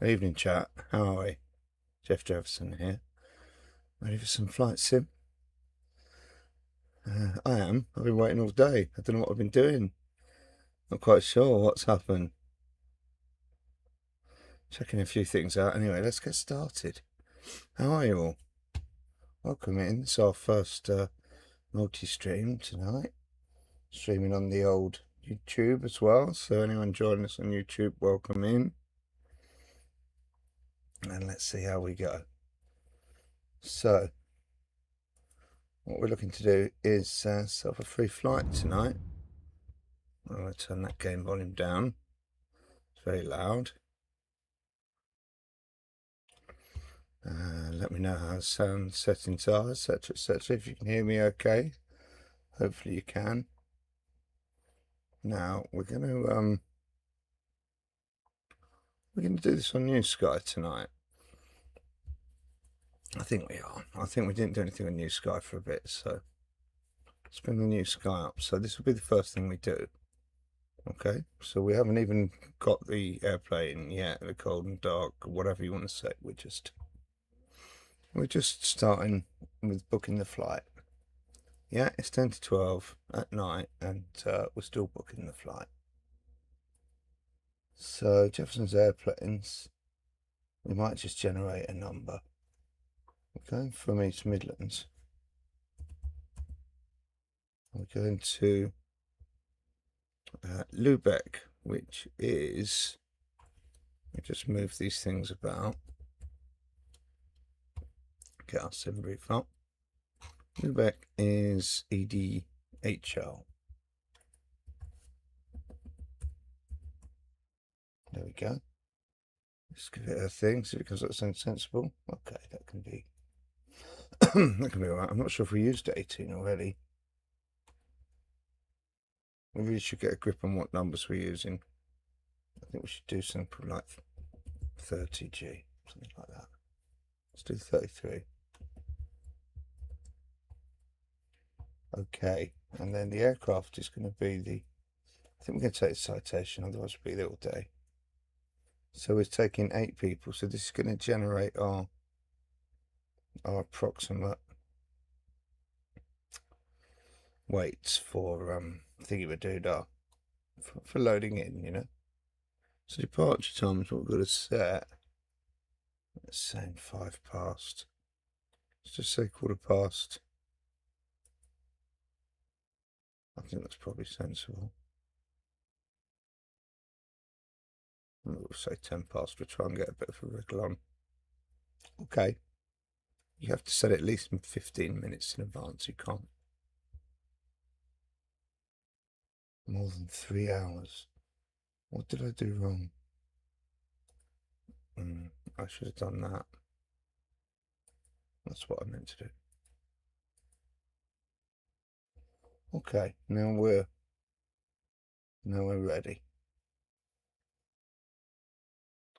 Evening chat, how are we? Jefferson here. Ready for some flight sim? I am. I've been waiting all day. I don't know what I've been doing. Not quite sure what's happened. Checking a few things out. Anyway, let's get started. How are you all? Welcome in. It's our first multi-stream tonight. Streaming on the old YouTube as well. So anyone joining us on YouTube, welcome in. And let's see how we go. So, what we're looking to do is set up a free flight tonight. I'm going to turn that game volume down. It's very loud. Let me know how sound settings are, etc., etc. If you can hear me okay, hopefully you can. Now we're going to do this on New Sky tonight. I think we are. I think we didn't do anything on New Sky for a bit, so let's bring the New Sky up. So this will be the first thing we do. Okay, so we haven't even got the airplane yet, the cold and dark, whatever you want to say. We're just starting with booking the flight. Yeah, it's 10 to 12 at night, and we're still booking the flight. So Jefferson's airplanes, we might just generate a number. We're going from East Midlands. We're going to Lubeck, which is, let me just move these things about. Get our sim brief up. Lubeck is EDHL. There we go. Let's give it a thing, see if it comes up something sensible. Okay, that can be that can be alright. I'm not sure if we used 18 already. We really should get a grip on what numbers we're using. I think we should do something like 30G, something like that. Let's do 33. Okay, and then the aircraft is going to be the, I think we're going to take the Citation, otherwise we'll be there all day. So we're taking 8 people, so this is going to generate our approximate weights for thingy-ma-doodah, for loading in, you know. So departure time is what we've got to set. Let's say 5 past. Let's just say 1/4 past. I think that's probably sensible. We'll say 10 past. We'll try and get a bit of a wriggle on. Okay. You have to set it at least 15 minutes in advance. You can't. More than 3 hours. What did I do wrong? I should have done that. That's what I meant to do. Okay, now we're ready.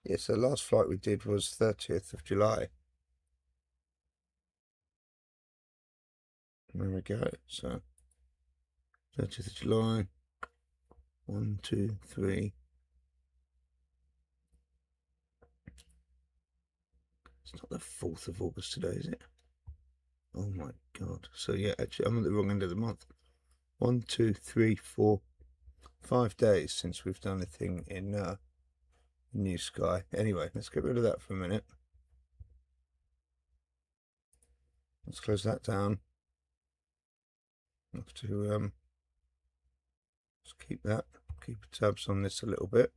Yes, the last flight we did was 30th of July. There we go. So 30th of July. 1, 2, 3. It's not the 4th of August today, is it? Oh my god. So yeah, actually I'm at the wrong end of the month. 1, 2, 3, 4, 5 days since we've done a thing in New Sky. Anyway, let's get rid of that for a minute. Let's close that down. Have to just keep tabs on this a little bit.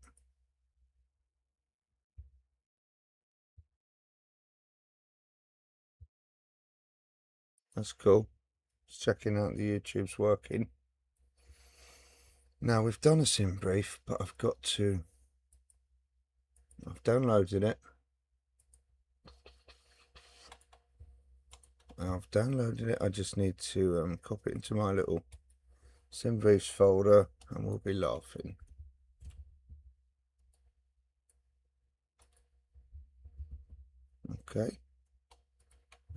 That's cool. Just checking out the YouTube's working. Now we've done a sim brief, but I've downloaded it. I just need to copy it into my little sim briefs folder, and we'll be laughing. Okay,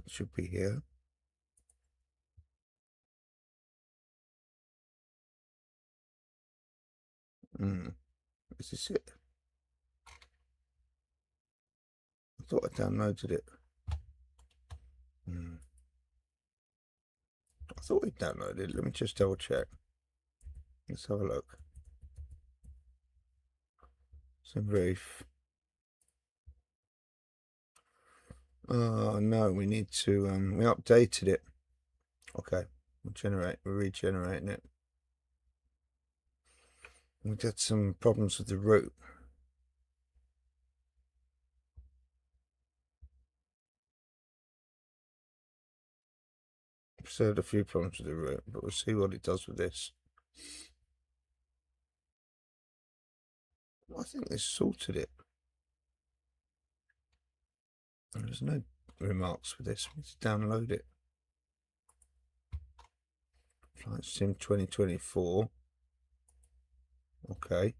it should be here. Is this it? thought I downloaded it. I thought we downloaded it. Let me just double check. Let's have a look. Some brief. Oh no, we need to we updated it. Okay, we're regenerating it. We had some problems with the root. So had a few problems with the root, but we'll see what it does with this. I think they sorted it. There's no remarks for this. We need to download it. Flight Sim 2024. Okay.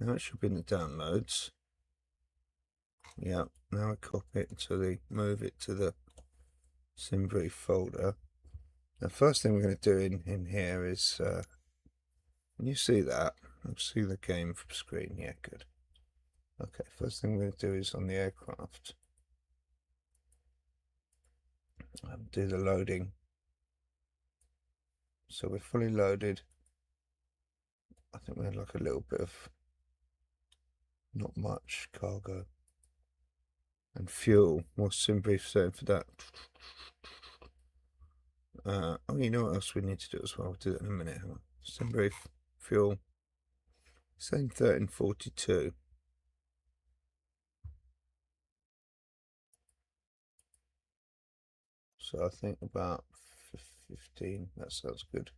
Now it should be in the downloads. Yeah. Now I copy it to the move it to the SimBrief folder. The first thing we're going to do in here is can you see that? I'll see the game from screen. Yeah, good. Okay, first thing we're going to do is on the aircraft. Do the loading. So we're fully loaded. I think we had like a little bit of not much cargo and fuel. What's SimBrief saying for that? Oh, you know what else we need to do as well? We'll do that in a minute. SimBrief fuel. Saying 1342. So I think about 15. That sounds good.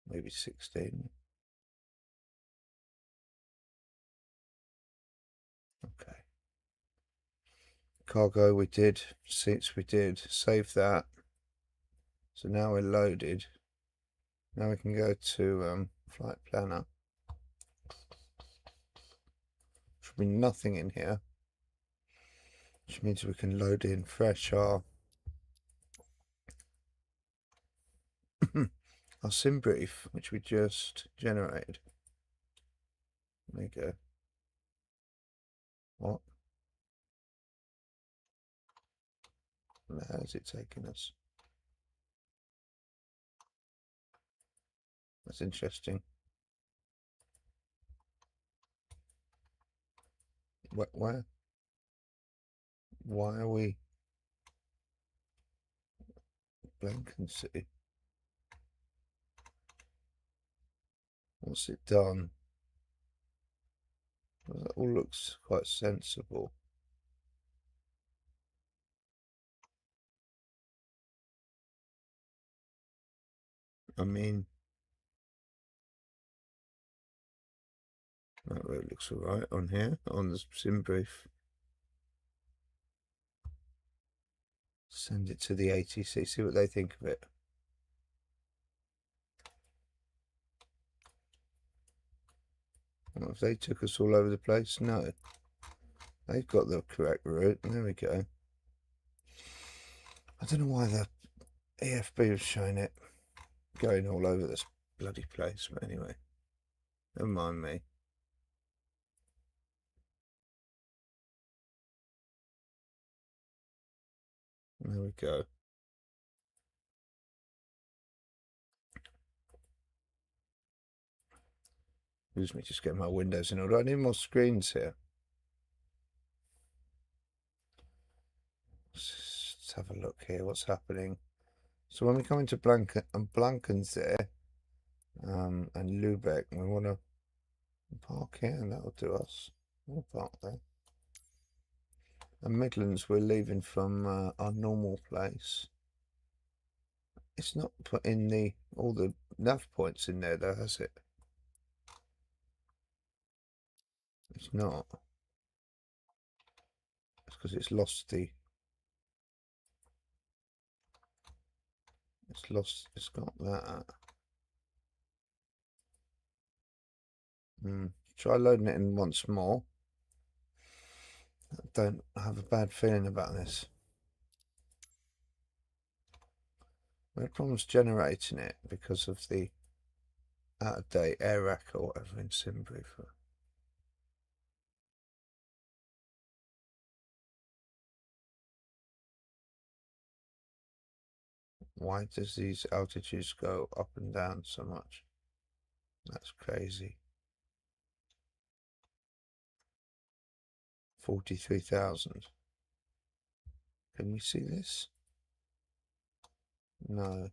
Maybe 16. Okay. Cargo we did. Seats we did. Save that. So now we're loaded. Now we can go to Flight Planner. Should be nothing in here, which means we can load in fresh our our SimBrief, which we just generated. There you go. What? Where's it taking us? That's interesting. Where? Why are we blank and see? What's it done? Well, that all looks quite sensible. I mean, that road looks alright on here, on the SimBrief. Send it to the ATC, see what they think of it. Well, if they took us all over the place, no. They've got the correct route. There we go. I don't know why the EFB was showing it going all over this bloody place, but anyway, never mind me. There we go. Excuse me, just getting my windows in order. I need more screens here. Let's have a look here. What's happening? So when we come into Blankensee and Lübeck, we want to park here, and that'll do us. We'll park there. And Midlands, we're leaving from our normal place. It's not put in all the nav points in there, though, has it? It's not. It's because it's lost the. It's got that. Try loading it in once more. I don't have a bad feeling about this. We had problems generating it because of the out-of-date air rack or whatever in SimBrief. Why does these altitudes go up and down so much? That's crazy. 43,000. Can we see this? No.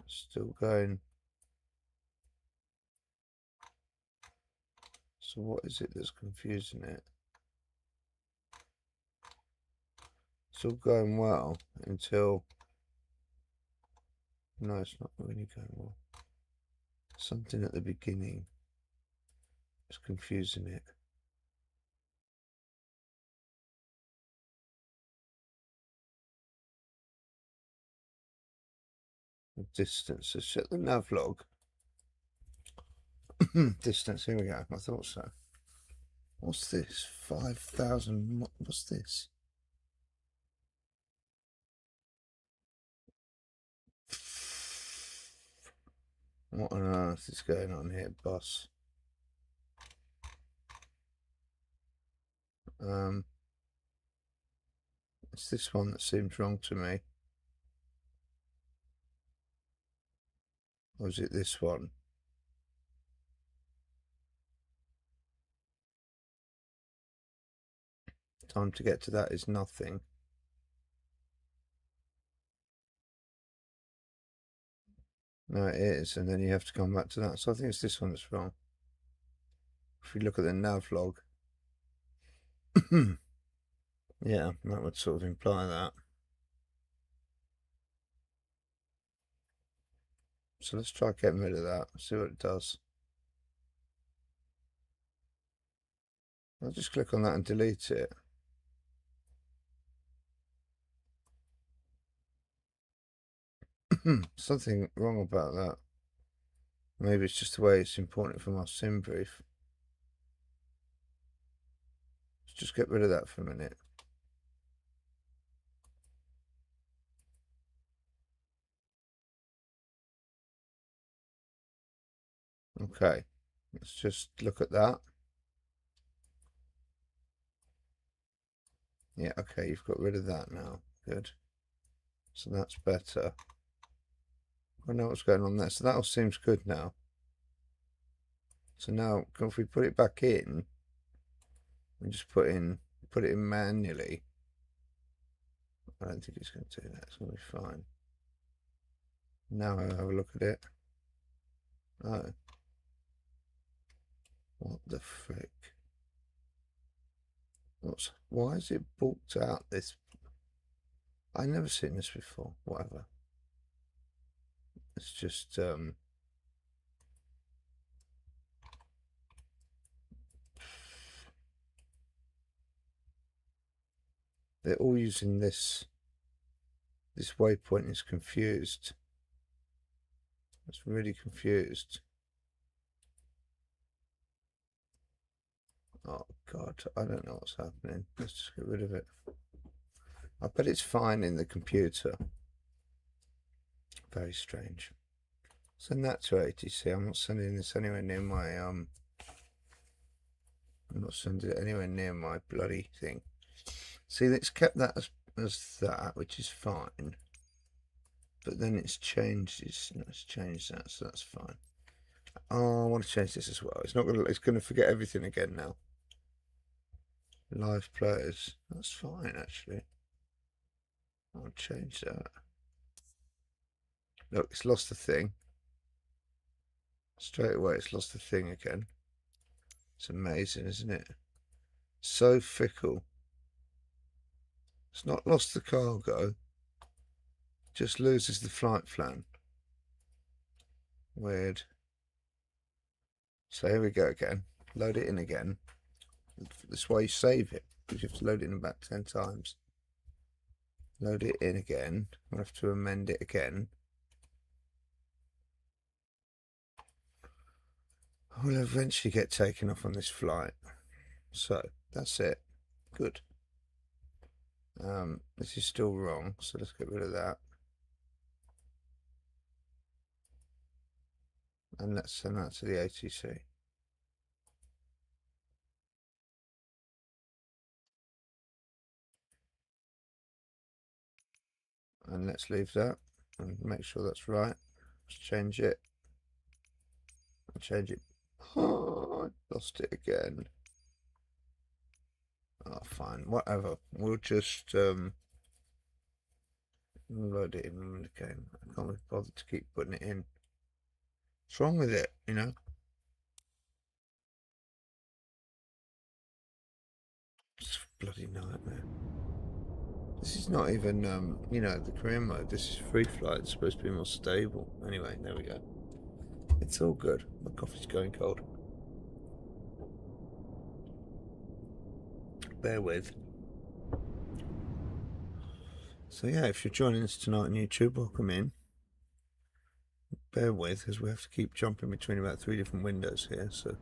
Still going. So what is it that's confusing it? It's all going well until... No, it's not really going well. Something at the beginning is confusing it. The distance. So set the nav log. Distance, here we go. I thought so. What's this? 5,000. What's this? What on earth is going on here, boss? It's this one that seems wrong to me. Or is it this one? Time to get to that is nothing. No, it is, and then you have to come back to that. So I think it's this one that's wrong. If we look at the nav log, yeah, that would sort of imply that. So let's try getting rid of that, see what it does. I'll just click on that and delete it. Something wrong about that. Maybe it's just the way it's important from our sim brief. Let's just get rid of that for a minute. Okay, let's just look at that. Yeah, okay, you've got rid of that now. Good. So that's better. I know what's going on there. So that all seems good now. So now, if we put it back in, and just put it in manually, I don't think it's going to do that. It's going to be fine. Now I'll have a look at it. Oh. What the frick? Why is it booked out this? I've never seen this before. Whatever. It's just they're all using this. This waypoint is confused. It's really confused. Oh God, I don't know what's happening. Let's just get rid of it. I bet it's fine in the computer. Very strange. Send that to ATC. I'm not sending this anywhere near my I'm not sending it anywhere near my bloody thing. See, it's kept that as that, which is fine. But then it's changed. It's changed that, so that's fine. Oh, I want to change this as well. It's not gonna. It's gonna forget everything again now. Live players. That's fine actually. I'll change that. Look, it's lost the thing. Straight away, it's lost the thing again. It's amazing, isn't it? So fickle. It's not lost the cargo. Just loses the flight plan. Weird. So here we go again. Load it in again. That's why you save it, because you have to load it in about 10 times. Load it in again. We'll have to amend it again. We'll eventually get taken off on this flight. So that's it. Good. This is still wrong, so let's get rid of that. And let's send that to the ATC. And let's leave that and make sure that's right. Let's change it. Change it. Oh, I lost it again. Oh, fine. Whatever. We'll just load it in the game. I can't be bothered to keep putting it in. What's wrong with it, you know? It's a bloody nightmare. This is not even, you know, the career mode. This is free flight. It's supposed to be more stable. Anyway, there we go. It's all good. My coffee's going cold. Bear with. So yeah, if you're joining us tonight on YouTube, welcome in. Bear with, because we have to keep jumping between about 3 different windows here, so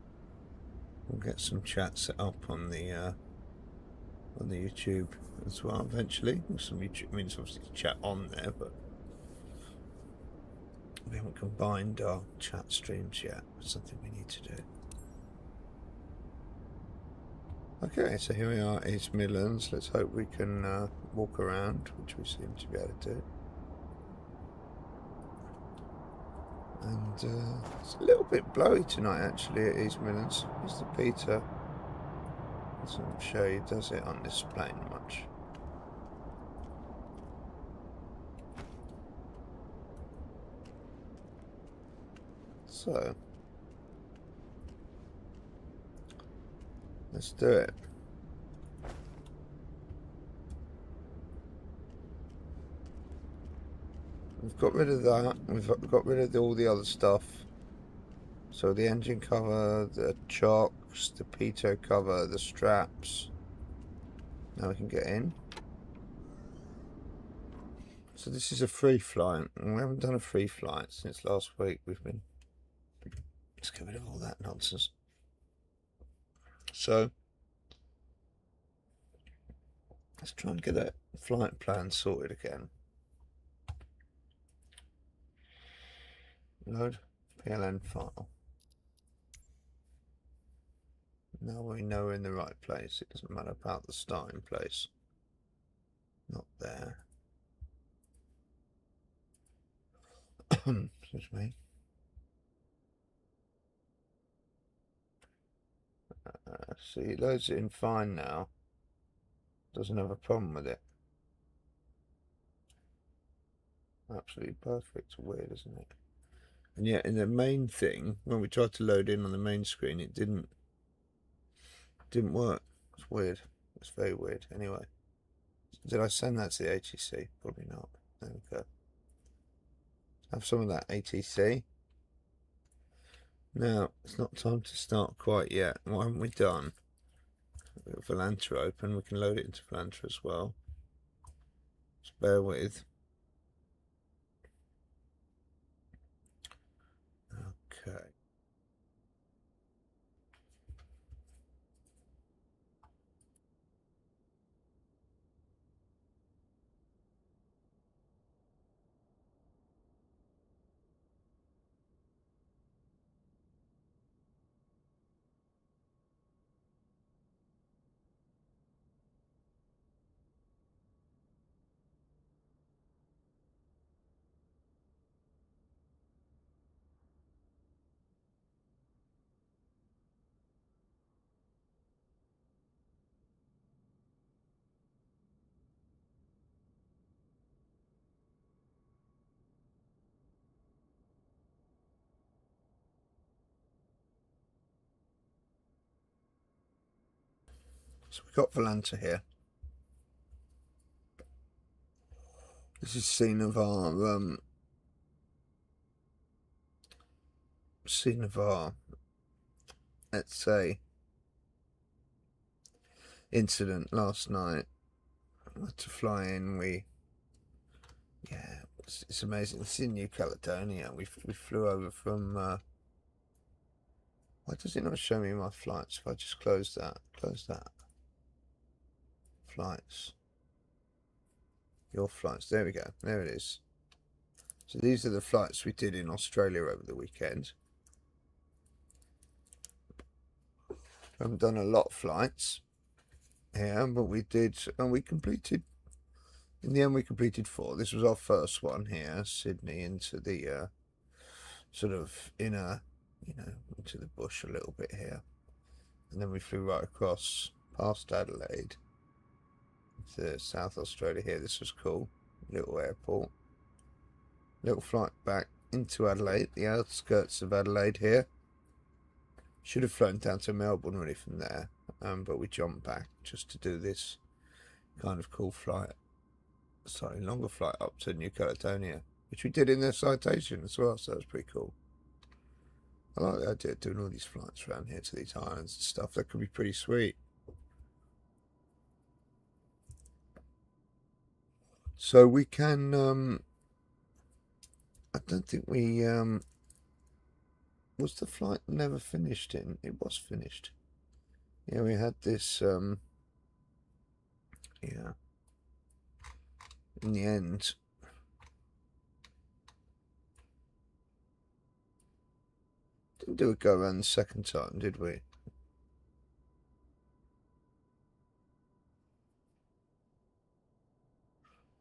we'll get some chat set up on the YouTube as well eventually. Some YouTube, I mean, it's obviously chat on there, but we haven't combined our chat streams yet. It's something we need to do. Okay, so here we are, East Midlands. Let's hope we can walk around, which we seem to be able to do. And it's a little bit blowy tonight, actually, at East Midlands. Mr. Peter doesn't show you, does it, on this plane much? So, let's do it. We've got rid of that. We've got rid of all the other stuff. So the engine cover, the chocks, the pitot cover, the straps. Now we can get in. So this is a free flight. We haven't done a free flight since last week. Let's get rid of all that nonsense. So let's try and get that flight plan sorted again. Load PLN file. Now we know we're in the right place. It doesn't matter about the starting place. Not there. Excuse me. See, it loads it in fine now. Doesn't have a problem with it. Absolutely perfect. Weird, isn't it? And yet in the main thing, when we tried to load in on the main screen, it didn't work. It's weird. It's very weird. Anyway, did I send that to the ATC? Probably not. There we go. Have some of that ATC. Now, it's not time to start quite yet. What haven't we done? We've got Volanta open. We can load it into Volanta as well. Just bear with. Okay. So we've got Volanta here. This is scene of our let's say incident last night. We had to fly in. Yeah, it's amazing. It's in New Caledonia. We flew over from. Why does it not show me my flights? If I just close that, flights, your flights. There we go. There it is. So these are the flights we did in Australia over the weekend. We haven't done a lot of flights here, but we did, and we completed In the end, we completed 4. This was our first one here, Sydney into the sort of inner, into the bush a little bit here. And then we flew right across past Adelaide to South Australia here. This was cool. Little airport. Little flight back into Adelaide, the outskirts of Adelaide here. Should have flown down to Melbourne really from there, but we jumped back just to do this kind of cool flight. Slightly longer flight up to New Caledonia, which we did in their citation as well, so that was pretty cool. I like the idea of doing all these flights around here to these islands and stuff. That could be pretty sweet. So we can, I don't think we, was the flight never finished in? It was finished. Yeah, we had this, yeah. In the end, didn't do a go around the second time, did we?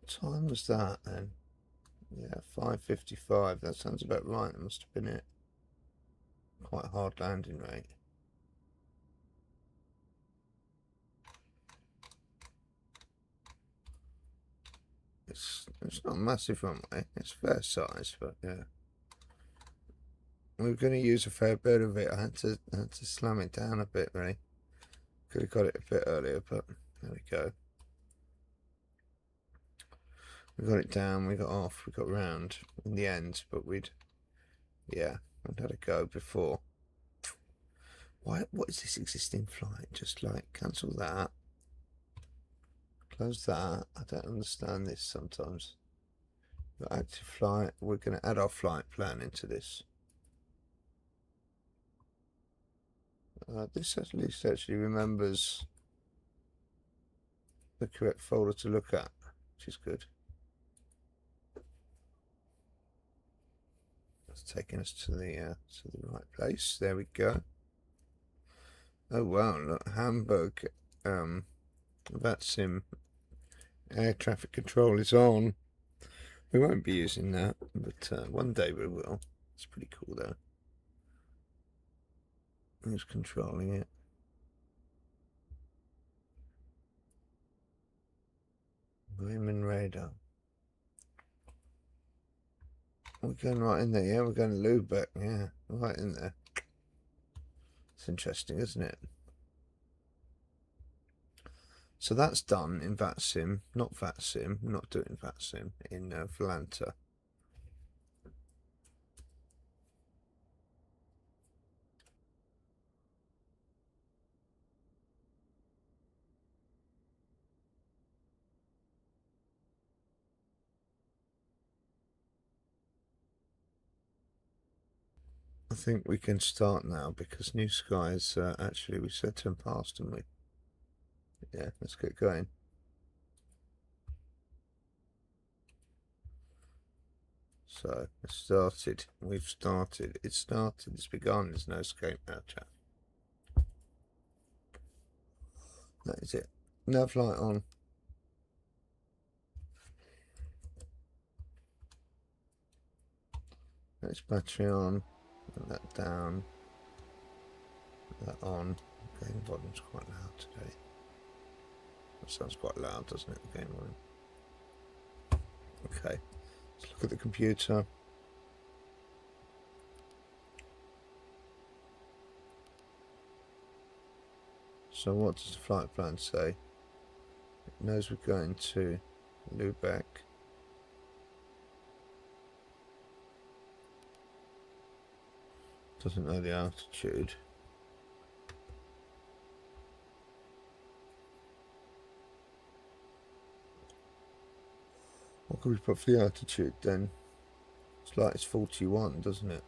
What time was that then? Yeah, 5:55. That sounds about right. That must have been it. Quite a hard landing rate. It's not a massive runway. It's fair size, but yeah. We were going to use a fair bit of it. I had to slam it down a bit, really. Could have got it a bit earlier, but there we go. We got it down, we got off, we got round in the end, but we'd had a go before. What is this existing flight? Just like cancel that. Close that. I don't understand this sometimes. Got active flight. We're going to add our flight plan into this. This at least actually remembers the correct folder to look at, which is good. It's taking us to the right place. There we go. Oh wow! Look, Hamburg, VATSIM air traffic control is on. We won't be using that, but one day we will. It's pretty cool though. Who's controlling it? Bremen radar. We're going right in there, yeah? We're going to Lubeck, yeah. Right in there. It's interesting, isn't it? So that's done in VATSIM, not VATSIM, we're not doing VATSIM, in Volanta. I think we can start now because New Skies, actually we said turn past, didn't we? Yeah, let's get going. So, it started. We've started. It started. It's begun. There's no escape now, chat. That is it. Nav light on. That's battery on. Put that down. Put that on. Game volume's quite loud today. That sounds quite loud, doesn't it? The game volume. Okay. Let's look at the computer. So what does the flight plan say? It knows we're going to Lubeck. Doesn't know the altitude. What could we put for the altitude then? It's like it's 41, doesn't it?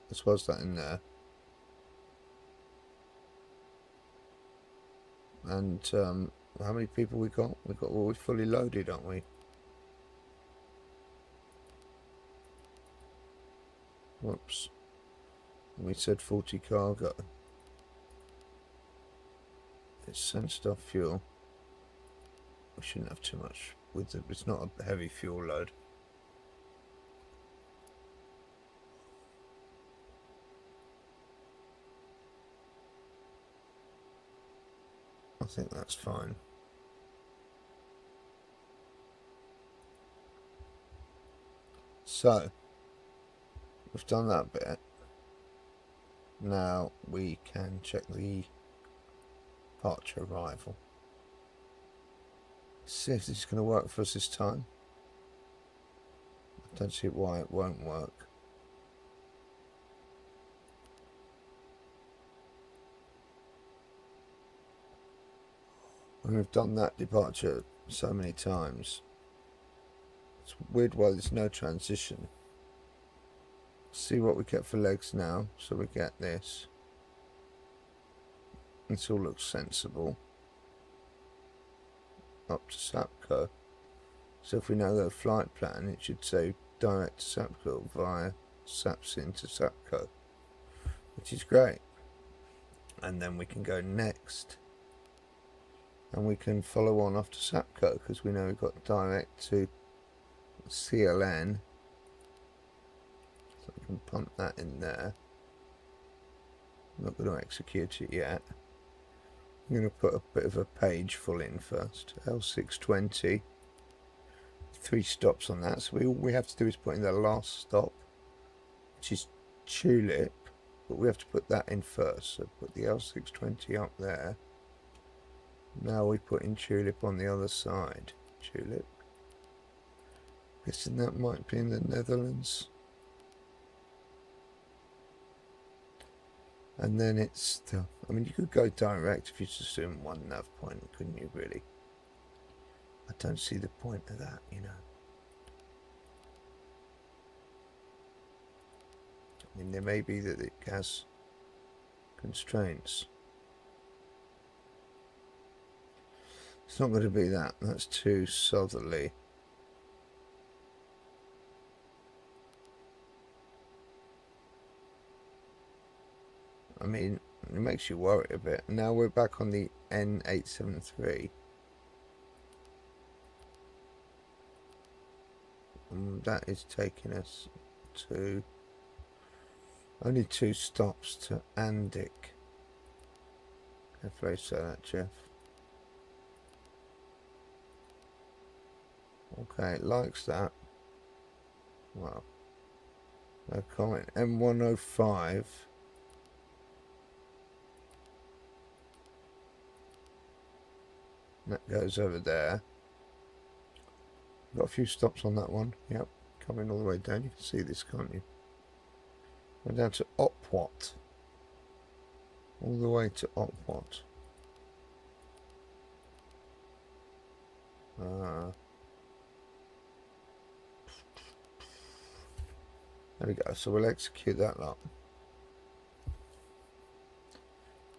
I suppose that in there. And how many people we got? We're fully loaded, aren't we? Whoops. We said 40 cargo. It's sensed off fuel. We shouldn't have too much with it. It's not a heavy fuel load. I think that's fine. So, we've done that bit. Now we can check the departure arrival. See if this is going to work for us this time. I don't see why it won't work. When we've done that departure so many times, it's weird why there's no transition. See what we get for legs now. So we get this. This all looks sensible. Up to Sapco. So if we now go flight plan, it should say direct to Sapco via Sapsin to Sapco, which is great. And then we can go next, and we can follow on off to Sapco because we know we've got direct to CLN. So we can pump that in there. I'm not going to execute it yet. I'm going to put a bit of a page full in first. L620. 3 stops on that. So all we have to do is put in the last stop, which is Tulip. But we have to put that in first. So put the L620 up there. Now we put in Tulip on the other side. Tulip. Guessing that might be in the Netherlands. And then it's the, I mean, you could go direct if you just assume one nav point, couldn't you, really? I don't see the point of that, you know. I mean, there may be that it has constraints. It's not going to be that. That's too southerly. I mean, it makes you worry a bit. Now we're back on the N873. And that is taking us to only 2 stops to Andic. Carefully say that, Jeff. Okay, it likes that. Well, no comment. M105. That goes over there. Got a few stops on that one. Yep, coming all the way down. You can see this, can't you? We're down to Opwat. All the way to Opwat. There we go. So we'll execute that lot.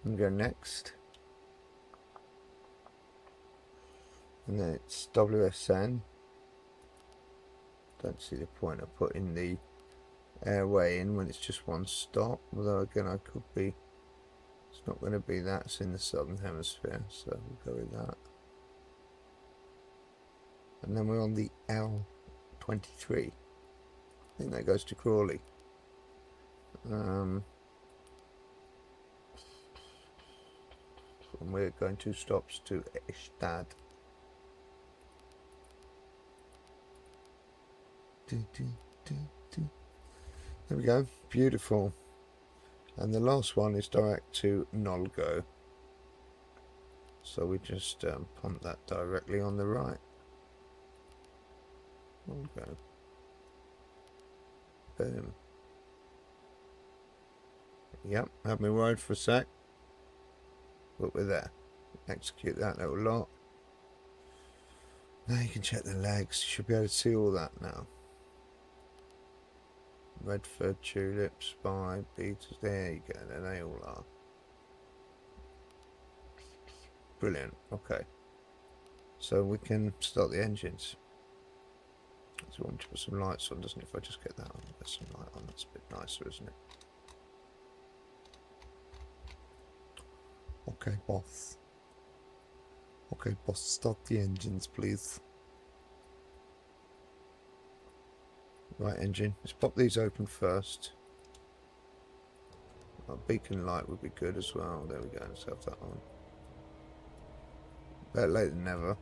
And go next. And then it's WSN. Don't see the point of putting the airway in when it's just one stop. Although again, I could be. It's not going to be that. It's in the southern hemisphere, so we'll go with that. And then we're on the L23. I think that goes to Crawley. And we're going 2 stops to Estad. There we go, beautiful. And the last one is direct to Nolgo. So we just pump that directly on the right. Nolgo. Boom. Yep, had me worried for a sec. But we're there. Execute that little lot. Now you can check the legs. You should be able to see all that now. Redford, Tulip, Spy, Beatles. There you go. There they all are. Brilliant. Okay. So we can start the engines. So we want to put some lights on, doesn't it? If I just get that on, get some light on. That's a bit nicer, isn't it? Okay, boss. Okay, boss, start the engines, please. Right, engine. Let's pop these open first. A beacon light would be good as well. There we go. Let's have that on. Better late than never.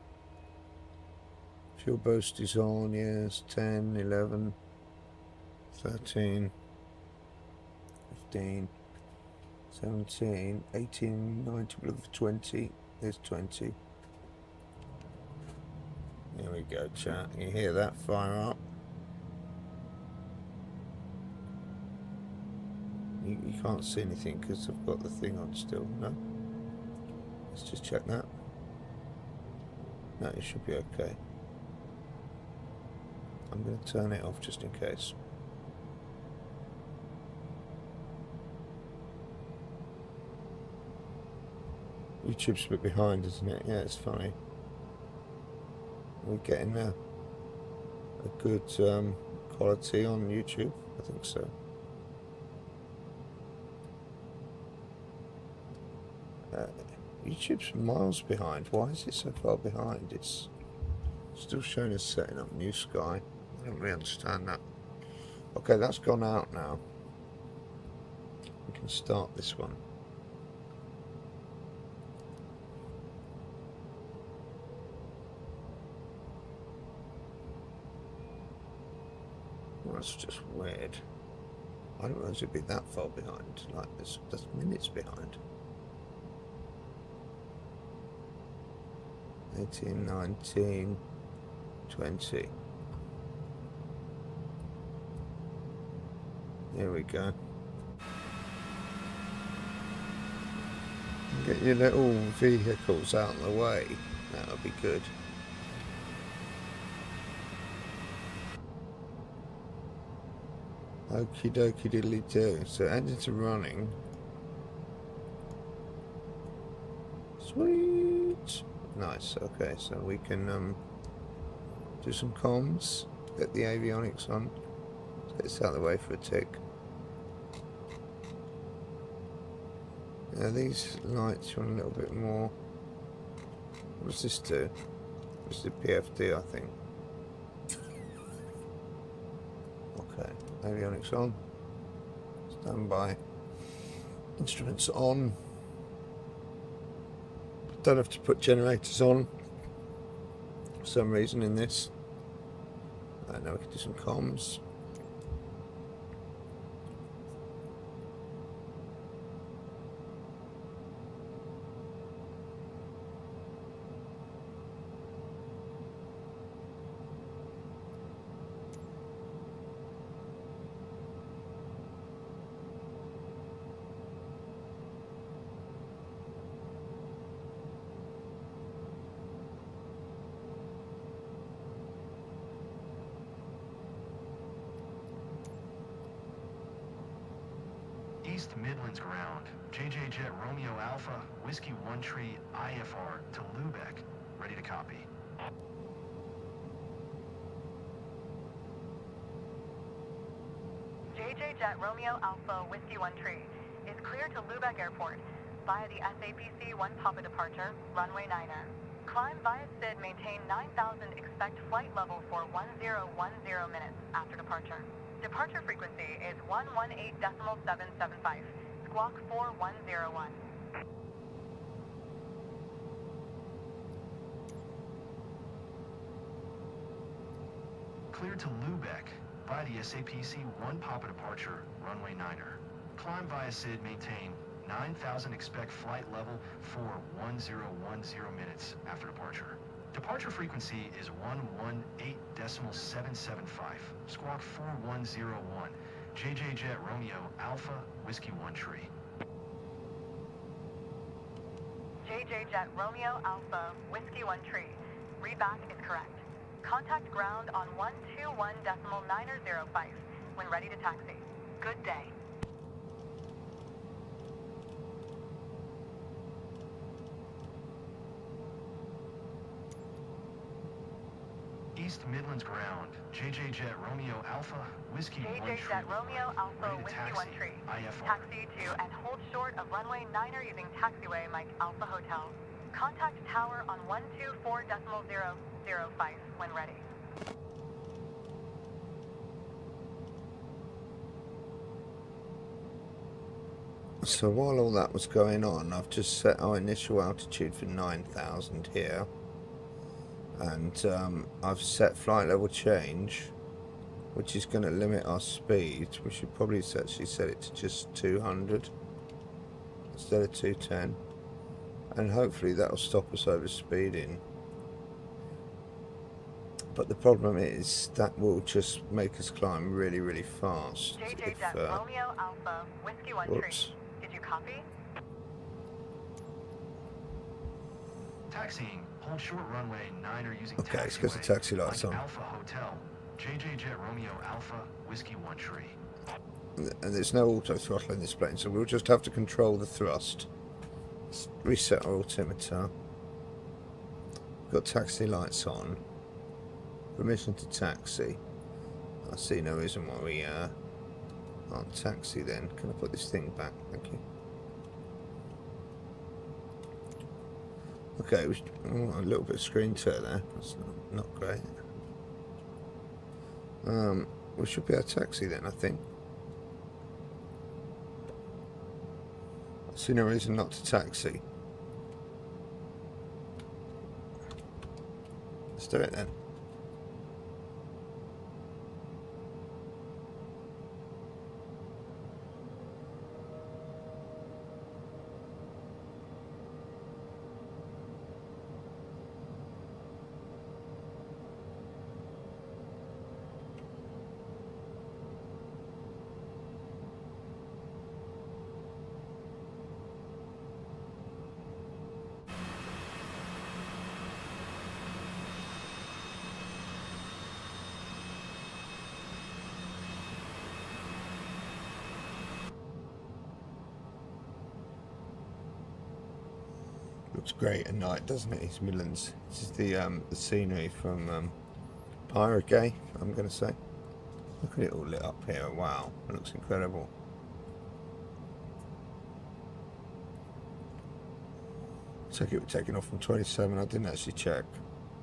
Fuel boost is on. Yes. 10, 11, 13, 15, 17, 18, 19, we'll look for 20. There's 20. There we go, chat. You hear that fire up? You can't see anything because I've got the thing on still. No? Let's just check that. No, it should be okay. I'm going to turn it off just in case. YouTube's a bit behind, isn't it? Yeah, it's funny. We're getting a good quality on YouTube. I think so. YouTube's miles behind. Why is it so far behind? It's still showing us setting up New Sky. I don't really understand that. Okay, that's gone out now. We can start this one. Well, that's just weird. I don't realize it'd be that far behind. Like, that's minutes behind. 18, 19, 20. There we go. Get your little vehicles out of the way. That'll be good. Okie dokie diddly do. So engines are running. Sweet. Nice. Okay, so we can do some comms. Get the avionics on. Get this out of the way for a tick. Now these lights run a little bit more. What does this do? This is the PFD, I think. Okay, avionics on. Standby. Instruments on. Don't have to put generators on for some reason in this. Now we can do some comms. East Midlands ground. JJ Jet Romeo Alpha, Whiskey One Tree, IFR to Lubeck. Ready to copy. JJ Jet Romeo Alpha, Whiskey One Tree is clear to Lubeck Airport via the SAPC 1 Papa departure, runway 9er. Climb via SID, maintain 9,000, expect flight level for 1010 minutes after departure. Departure frequency is 118.775, squawk 4101. Clear to Lubeck via the SAPC 1 Papa departure, runway 9er. Climb via SID, maintain 9,000, expect flight level for 1010 minutes after departure. Departure frequency is 118.775, squawk 4101, JJ Jet Romeo Alpha, Whiskey One Tree. JJ Jet Romeo Alpha, Whiskey One Tree. Readback is correct. Contact ground on 121.905 when ready to taxi. Good day. East Midlands ground. JJ Jet Romeo Alpha, Whiskey 1 JJ Tree. Jet Romeo Alpha Ready to Whiskey 1 taxi. Tree. IFR. Taxi to and hold short of runway 9er using taxiway Mike Alpha Hotel. Contact tower on 124.005 when ready. So while all that was going on, I've just set our initial altitude for 9,000 here, and I've set flight level change, which is going to limit our speed. We should probably actually set it to just 200 instead of 210, and hopefully that'll stop us over speeding. But the problem is that will just make us climb really, really fast. JJ Jet Romeo Alpha Whiskey 1 Tree. Did you copy? Taxiing. Hold short runway 9er using Okay, let's get the taxiway. taxi lights Mike on. Alpha Hotel. JJ Jet Romeo Alpha, Whiskey 1 Tree. And there's no auto throttle in this plane, so we'll just have to control the thrust. Let's reset our altimeter. Got taxi lights on. Permission to taxi. I see no reason why we aren't taxi then. Can I put this thing back? Thank you. Okay, a little bit of screen tear there. That's not great. We should be our taxi then, I think. I see no reason not to taxi. Let's do it then. Looks great at night, doesn't it, East Midlands? This is the scenery from Pirate Gay, I'm going to say. Look at it all lit up here. Wow, it looks incredible. Take it we're taking off from 27. I didn't actually check,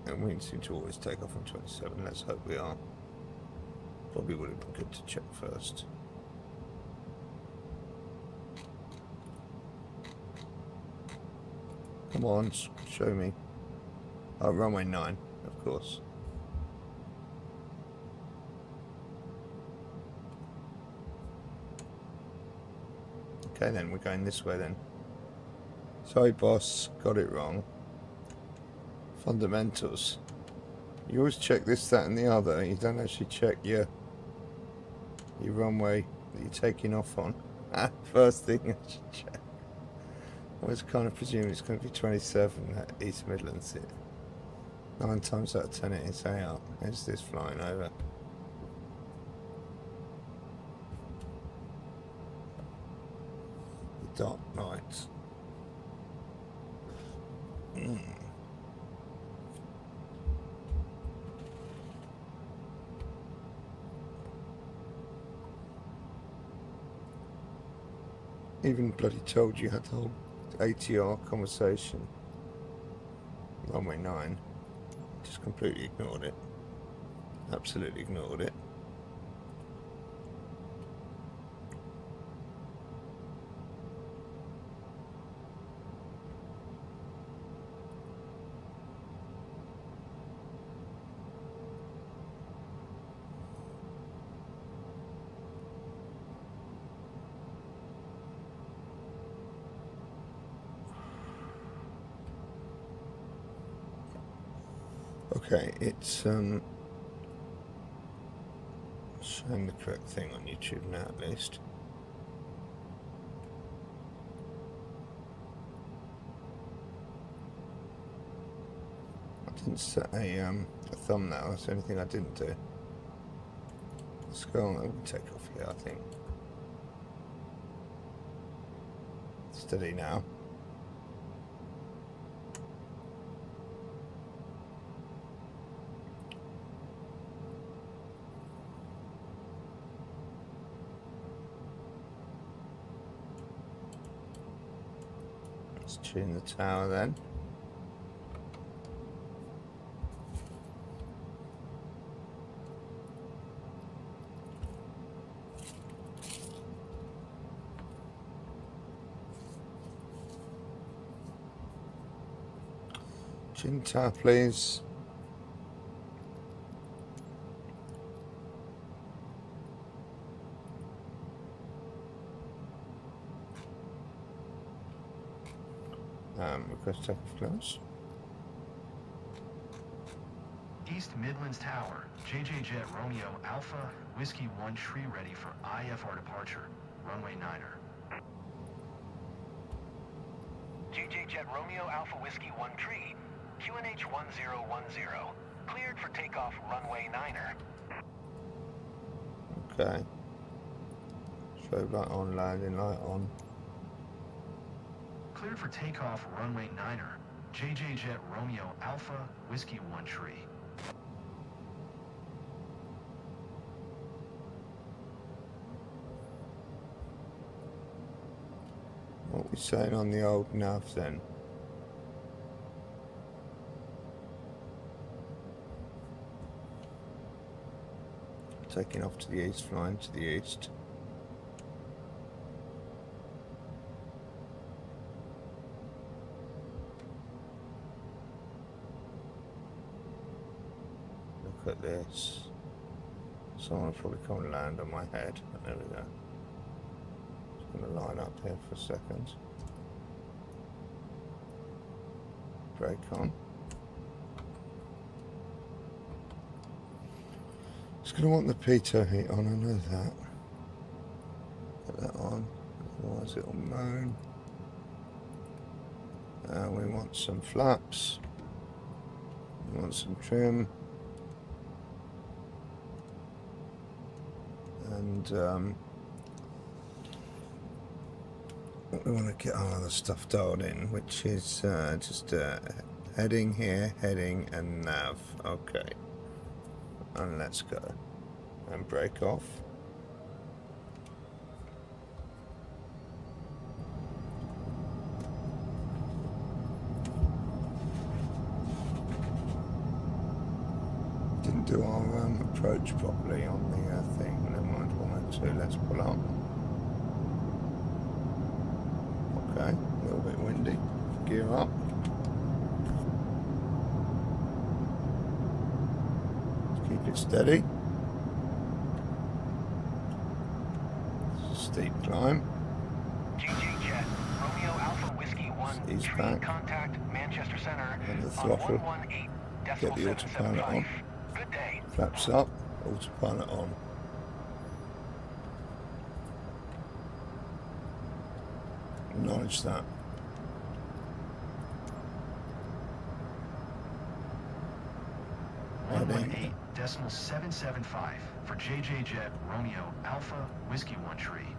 and we seem to always take off from 27. Let's hope we are. Probably would have been good to check first. Come on, show me. Oh, runway 9, of course. Okay then, we're going this way then. Sorry boss, got it wrong. Fundamentals. You always check this, that and the other. You don't actually check your runway that you're taking off on. First thing I should check. I was kind of presuming it's going to be 27 at East Midlands. 9 times out of 10 it is out. There's this flying over. The dark night. Even bloody told you had the whole ATR conversation. Runway 9. Just completely ignored it. Absolutely ignored it. Okay, it's showing the correct thing on YouTube now at least. I didn't set a thumbnail, that's the only thing I didn't do. Let's go on, we'll take off here I think. Steady now. Let's tune the tower then. Tune the tower, please. Request takeoff close. East Midlands Tower, JJ Jet Romeo Alpha Whiskey 1 tree ready for IFR departure, runway 9er. JJ Jet Romeo Alpha Whiskey 1 tree, QNH 1010, cleared for takeoff runway 9er. Okay. Strobe light on, landing light on. Cleared for takeoff runway 9er, JJ Jet Romeo Alpha Whiskey 1 tree. What we saying on the old nav then? Taking off to the east, flying to the east. Look at this. Someone will probably come and land on my head. There we go. Going to line up here for a second. Brake on. It's going to want the pitot heat on, I know that. Put that on, otherwise it'll moan. We want some flaps. We want some trim. And we want to get our other stuff dialed in, which is just heading here, heading and nav. Okay, and let's go and break off. Didn't do our approach properly on the thing. Never mind, 102. Let's pull up. Okay, a little bit windy. Gear up. Let's keep it steady. It's a steep climb. JJ Jet Romeo Alpha Whiskey 1 Ease tree back. contact Manchester Center And the on throttle. 118 Get the autopilot on. Good day. Flaps up. Autopilot on. Acknowledge that. Heading. 118.775 for JJ Jet Romeo Alpha Whiskey 1 tree.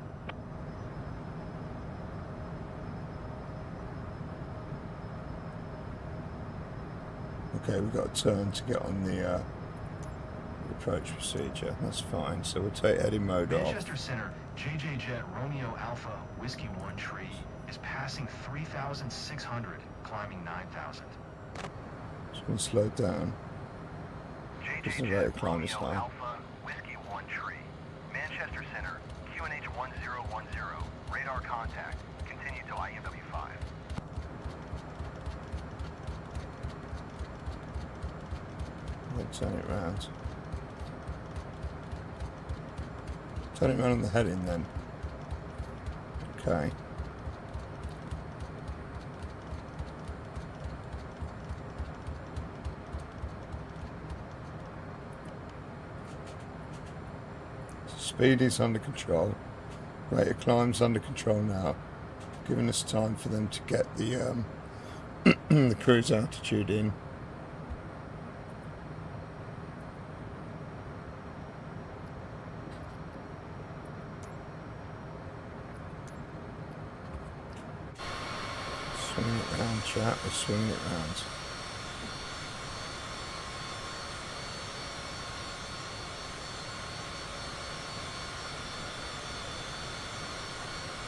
Okay, we've got a turn to get on the approach procedure. That's fine. So we'll take heading mode off. Manchester Center, JJ Jet Romeo Alpha Whiskey 1 tree is passing 3,600, climbing 9,000. Just going to slow down. Just the rate of climb is high. Alpha Whiskey 1 tree. Manchester Center, QNH 1010. Radar contact. Continue to IMW 5. We'll turn it round. Turn it round on the heading then. Okay. Speed is under control. Rate of climb's under control now. Giving us time for them to get the the cruise altitude in. Swing it round, chat. We're swinging it round.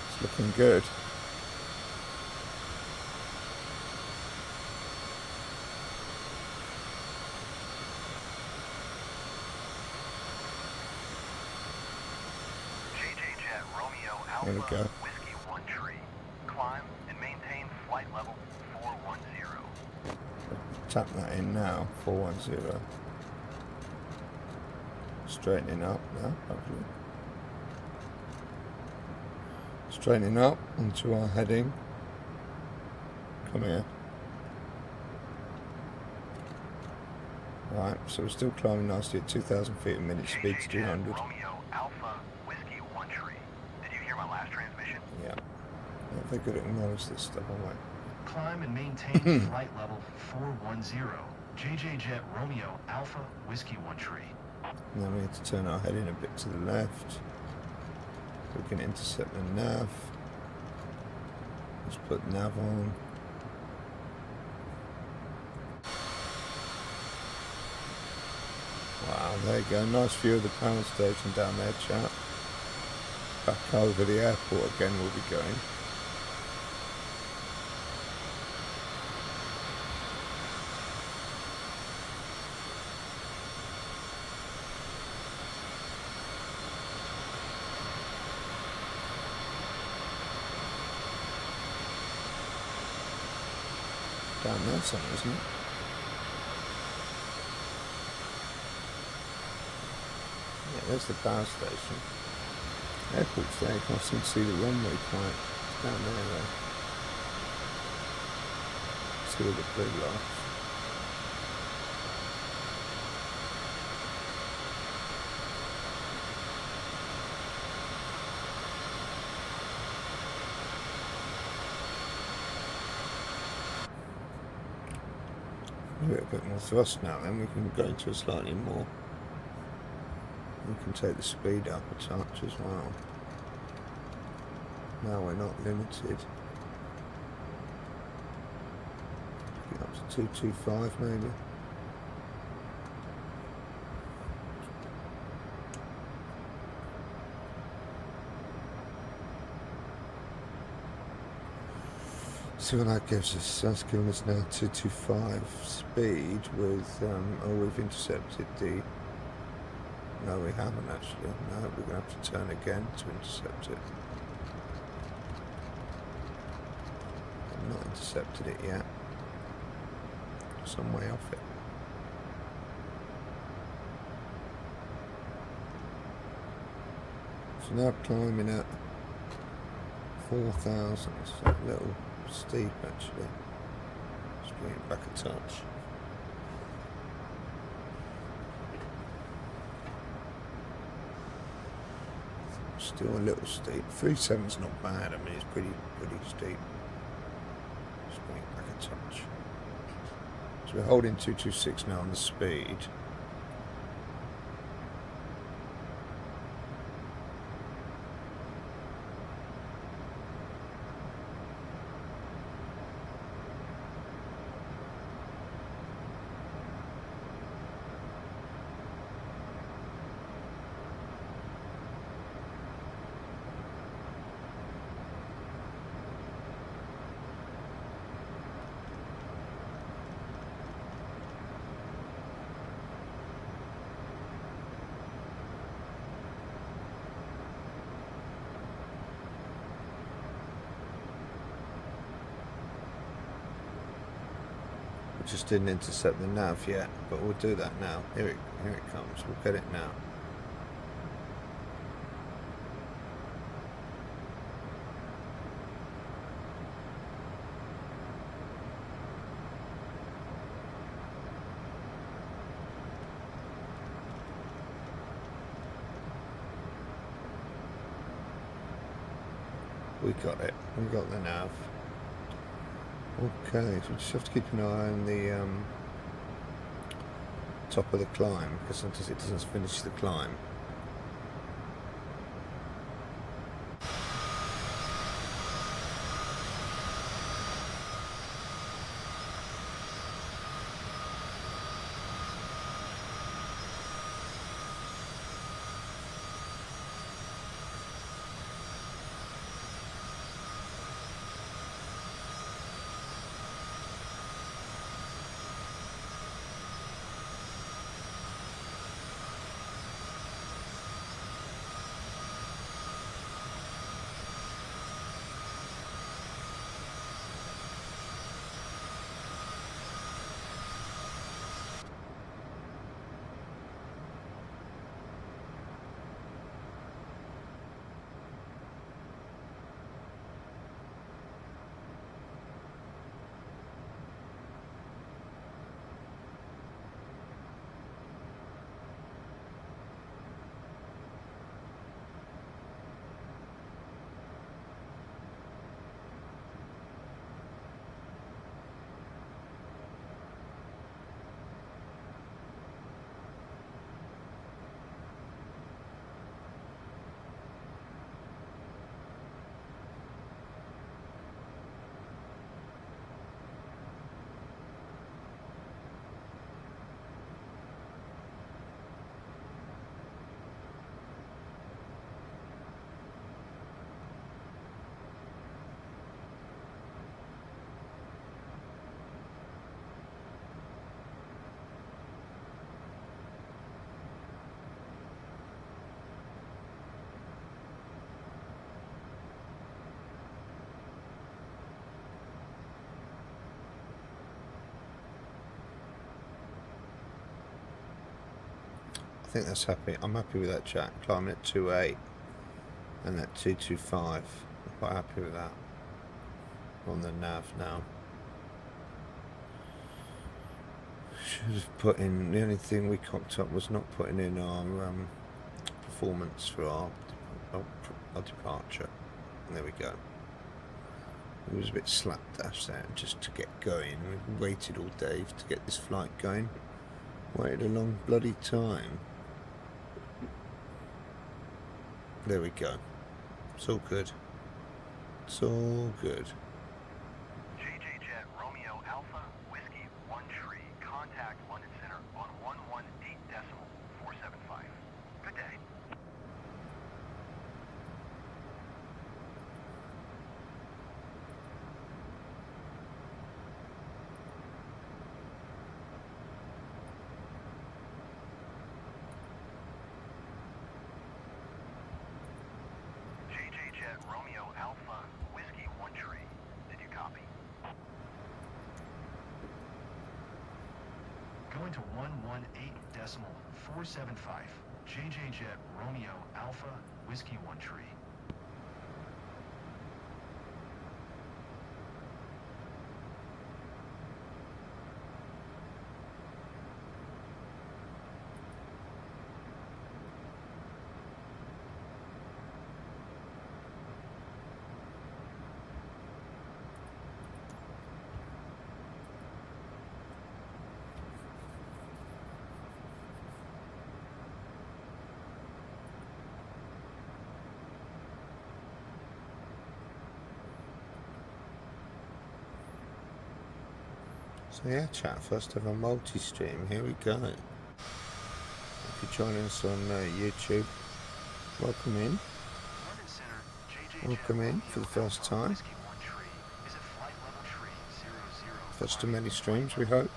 It's looking good. There we go. Whiskey 1 tree. Climb and maintain flight level 410. Tap that in now. 410. Straightening up now, hopefully. Straightening up onto our heading. Come here. Right, so we're still climbing nicely at 2,000 feet a minute, speed's 200. Romeo Alpha Whiskey 1 tree. Did you hear my last transmission? Yeah. Not very good at acknowledge this stuff, am I? Climb and maintain flight level 410. JJ Jet Romeo Alpha Whiskey 1 tree. And then we need to turn our head in a bit to the left. We can intercept the nav. Let's put nav on. Wow, there you go. Nice view of the power station down there, chat. Back over the airport again we'll be going. Down there somewhere, isn't it? Yeah, there's the power station. Airport's there, you can't seem to see the runway quite. It's down there though. See all the blue lights. A little bit more thrust now, then we can go into a slightly more. We can take the speed up a touch as well. Now we're not limited. Get up to 225 maybe. See what that gives us. That's giving us now 225 speed with, oh, we've intercepted the, no we haven't actually, no, we're going to have to turn again to intercept it. I've not intercepted it yet, some way off it. So now climbing at 4,000, it's a little steep actually. Let's bring it back a touch. Still a little steep. 3.7's not bad. I mean, it's pretty steep. Let's bring it back a touch. So we're holding 226 now on the speed. Just didn't intercept the nav yet, but we'll do that now. Here it comes. We'll get it now. We got it. We got the nav. Okay, so we just have to keep an eye on the top of the climb, because sometimes it doesn't finish the climb. think that's happy. I'm happy with that, chat. Climbing at 2.8 and at 2.25. I'm quite happy with that on the nav now. Should have put in, the only thing we cocked up was not putting in our performance for our departure. And there we go. It was a bit slapdash there just to get going. We waited all day to get this flight going. Waited a long bloody time. There we go. It's all good. It's all good. JJ Jet Romeo Alpha Whiskey 1 Tree. Contact London Center on 118.475. Good day. JJ Jet Romeo Alpha Whiskey 1 Tree. Did you copy? Going to 118.475. JJ Jet Romeo Alpha Whiskey 1 Tree. So yeah, chat, first ever multi-stream, here we go. If you're joining us on YouTube, welcome in. London Center, JJ Welcome in for the first time. Whiskey 1 Tree is at flight level tree 005. First of many streams, we hope.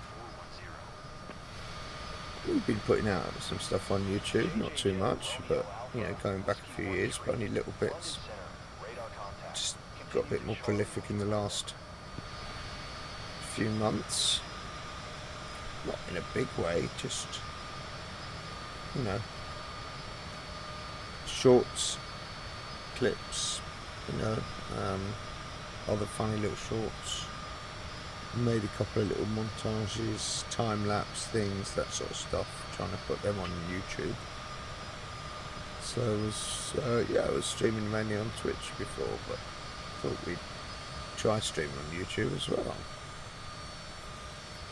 410. We've been putting out some stuff on YouTube, not too much, but you know, going back a few years, but only little bits. Just got a bit more prolific in the last few months. Not in a big way, just, you know, shorts, clips, you know, other funny little shorts. Made a couple of little montages, time-lapse things, that sort of stuff, trying to put them on YouTube. So I was, I was streaming mainly on Twitch before, but thought we'd try streaming on YouTube as well.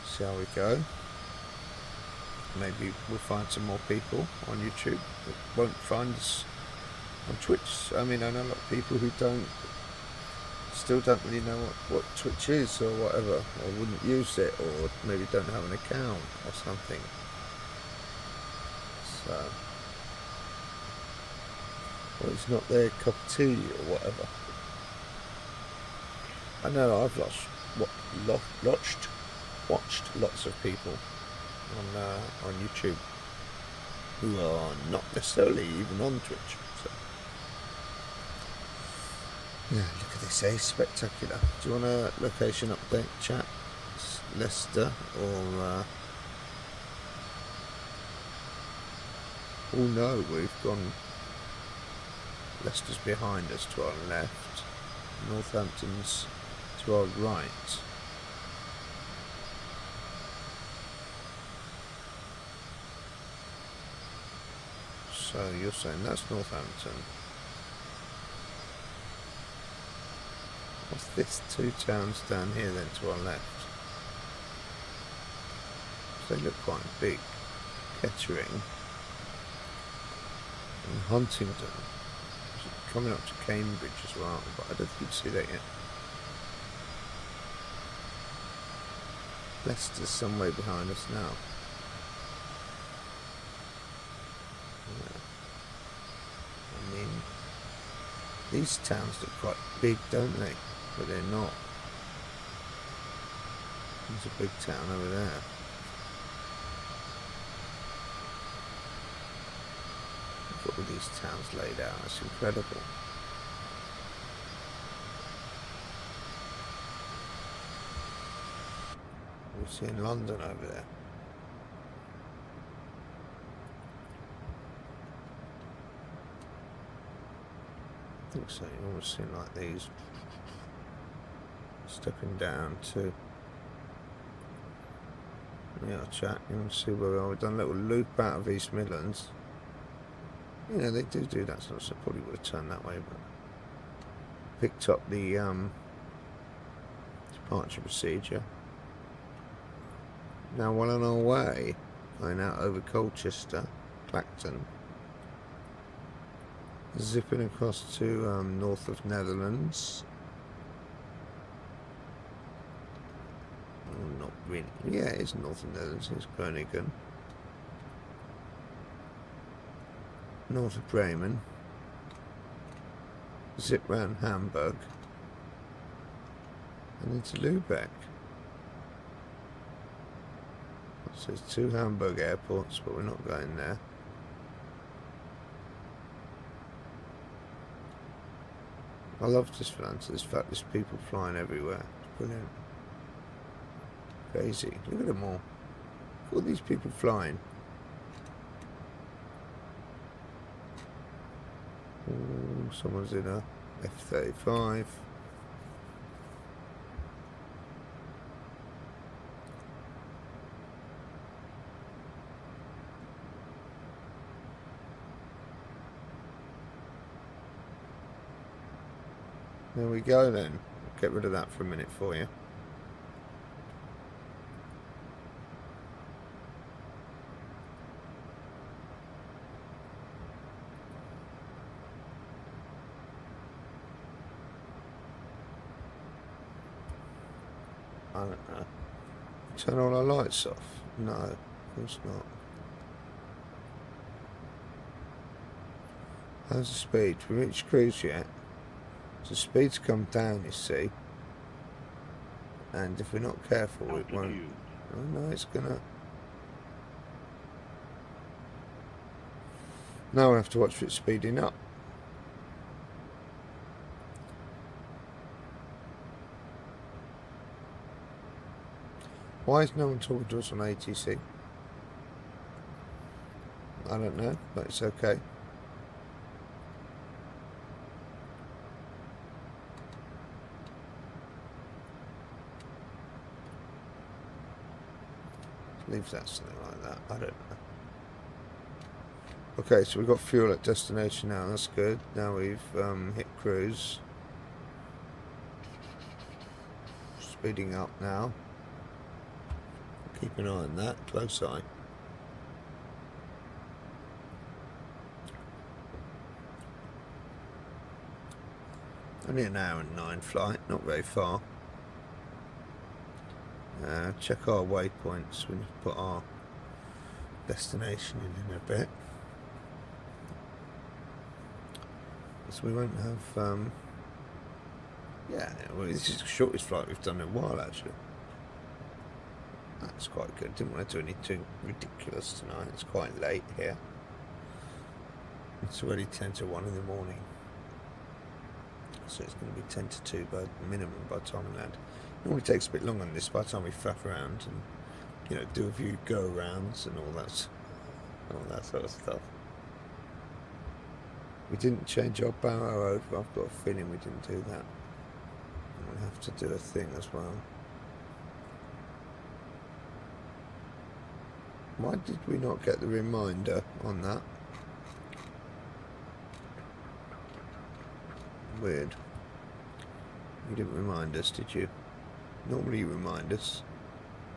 See how we go. Maybe we'll find some more people on YouTube that won't find us on Twitch. I mean, I know a lot of people who still don't really know what Twitch is or whatever, or wouldn't use it, or maybe don't have an account or something. So, or it's not their cup of tea or whatever. I know I've watched lots of people on YouTube who are not necessarily even on Twitch. So. Yeah, look at this, spectacular. Do you want a location update, chat? It's Leicester or oh no, we've gone. Leicester's behind us to our left. Northampton's to our right. So you're saying that's Northampton. What's this? Two towns down here then to our left. They look quite big. Kettering and Huntingdon. Coming up to Cambridge as well, but I don't think you'd see that yet. Leicester's some way behind us now. Yeah. I mean, these towns look quite big, don't they? But they're not. There's a big town over there. Look at all these towns laid out. It's incredible. We're seeing London over there. I think so. You almost seem like these stepping down to chat. You want to see where we are. We've done a little loop out of East Midlands. You know, they do that sort of stuff. Probably would have turned that way, but picked up the departure procedure. Now, well on our way, going out over Colchester, Clacton, zipping across to north of Netherlands. Oh, not really. Yeah, it's north of Netherlands. It's Groningen. North of Bremen. Zip round Hamburg. And into Lubeck. So there's 2 Hamburg airports, but we're not going there. I love this Atlanta. This fact there's people flying everywhere. It's brilliant. Crazy. Look at them all. Look at all these people flying. Oh, someone's in a F-35. There we go then. Get rid of that for a minute for you. I don't know. Turn all our lights off? No, of course not. How's the speed? We reached cruise yet? So speed's come down, you see. And if we're not careful, it won't. Oh no, it's gonna. Now I have to watch for it speeding up. Why is no one talking to us on ATC? I don't know, but it's okay. Leave that something like that. I don't know. Okay, so we've got fuel at destination now. That's good. Now we've hit cruise. Speeding up now. Keep an eye on that. Close eye. Only an hour and 9 flight. Not very far. Check our waypoints. We need to put our destination in a bit. So we won't have. Yeah, well, this is the shortest flight we've done in a while, actually. That's quite good. Didn't want to do anything ridiculous tonight. It's quite late here. It's already 10 to 1 in the morning. So it's going to be 10 to 2 by minimum by the time we land. Normally takes a bit longer than this by the time we faff around and, you know, do a few go-rounds and all that sort of stuff. We didn't change our barrow over. I've got a feeling we didn't do that. And we'll have to do a thing as well. Why did we not get the reminder on that? Weird. You didn't remind us, did you? Normally you remind us.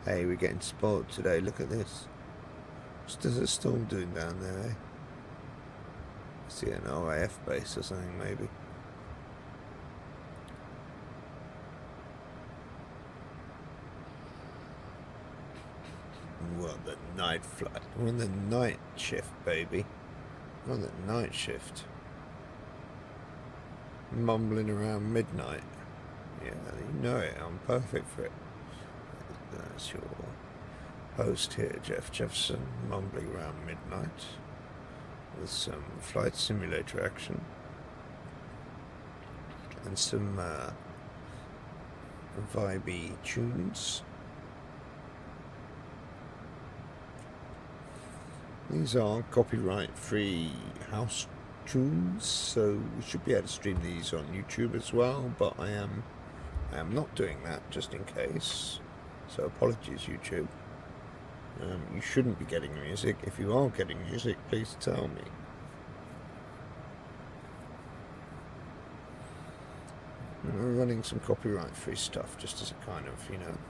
Hey, we're getting spoiled today. Look at this. What's Desert Storm doing down there, eh? See an RAF base or something, maybe. Well, the night flight. We're on the night shift, baby. We're on the night shift. Mumbling around midnight. Yeah, you know it. I'm perfect for it. That's your host here, Jeffersen, mumbling around midnight with some flight simulator action and some vibey tunes. These are copyright-free house iTunes, so we should be able to stream these on YouTube as well, but I am not doing that just in case, so apologies YouTube. You shouldn't be getting music. If you are getting music, please tell me. We're running some copyright free stuff just as a kind of,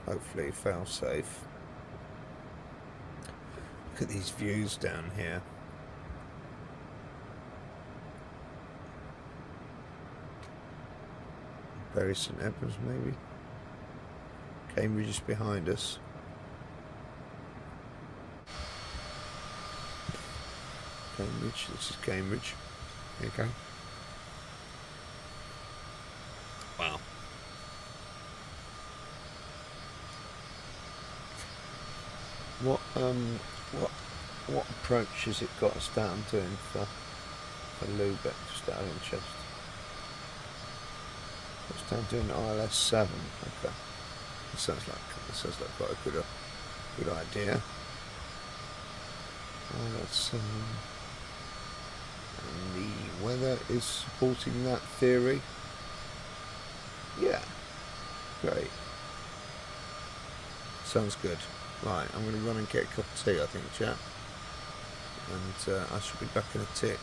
hopefully fail safe. Look at these views down here. Bury St Edmunds maybe. Cambridge is behind us. Cambridge, this is Cambridge. There you go. Wow. What approach has it got us down doing for Lubeck, just out of interest? It's down doing ILS 7. Okay. This sounds like quite a good idea. ILS 7. And the weather is supporting that theory. Yeah. Great. Sounds good. Right, I'm going to run and get a cup of tea, I think, chap. And I shall be back in a tick.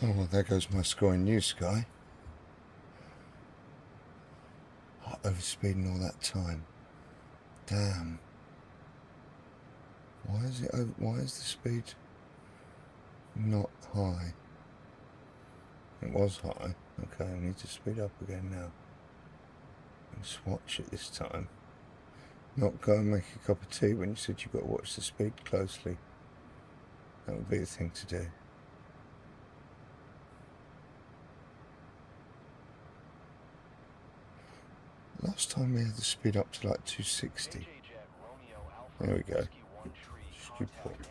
Oh, well, there goes my score in New Sky. Overspeeding all that time. Damn. Why is it? Why is the speed not high? It was high. Okay, I need to speed up again now. Let's watch it this time. Not go and make a cup of tea when you said you've got to watch the speed closely. That would be the thing to do. Last time we had the speed up to like 260. There we go. Stupid.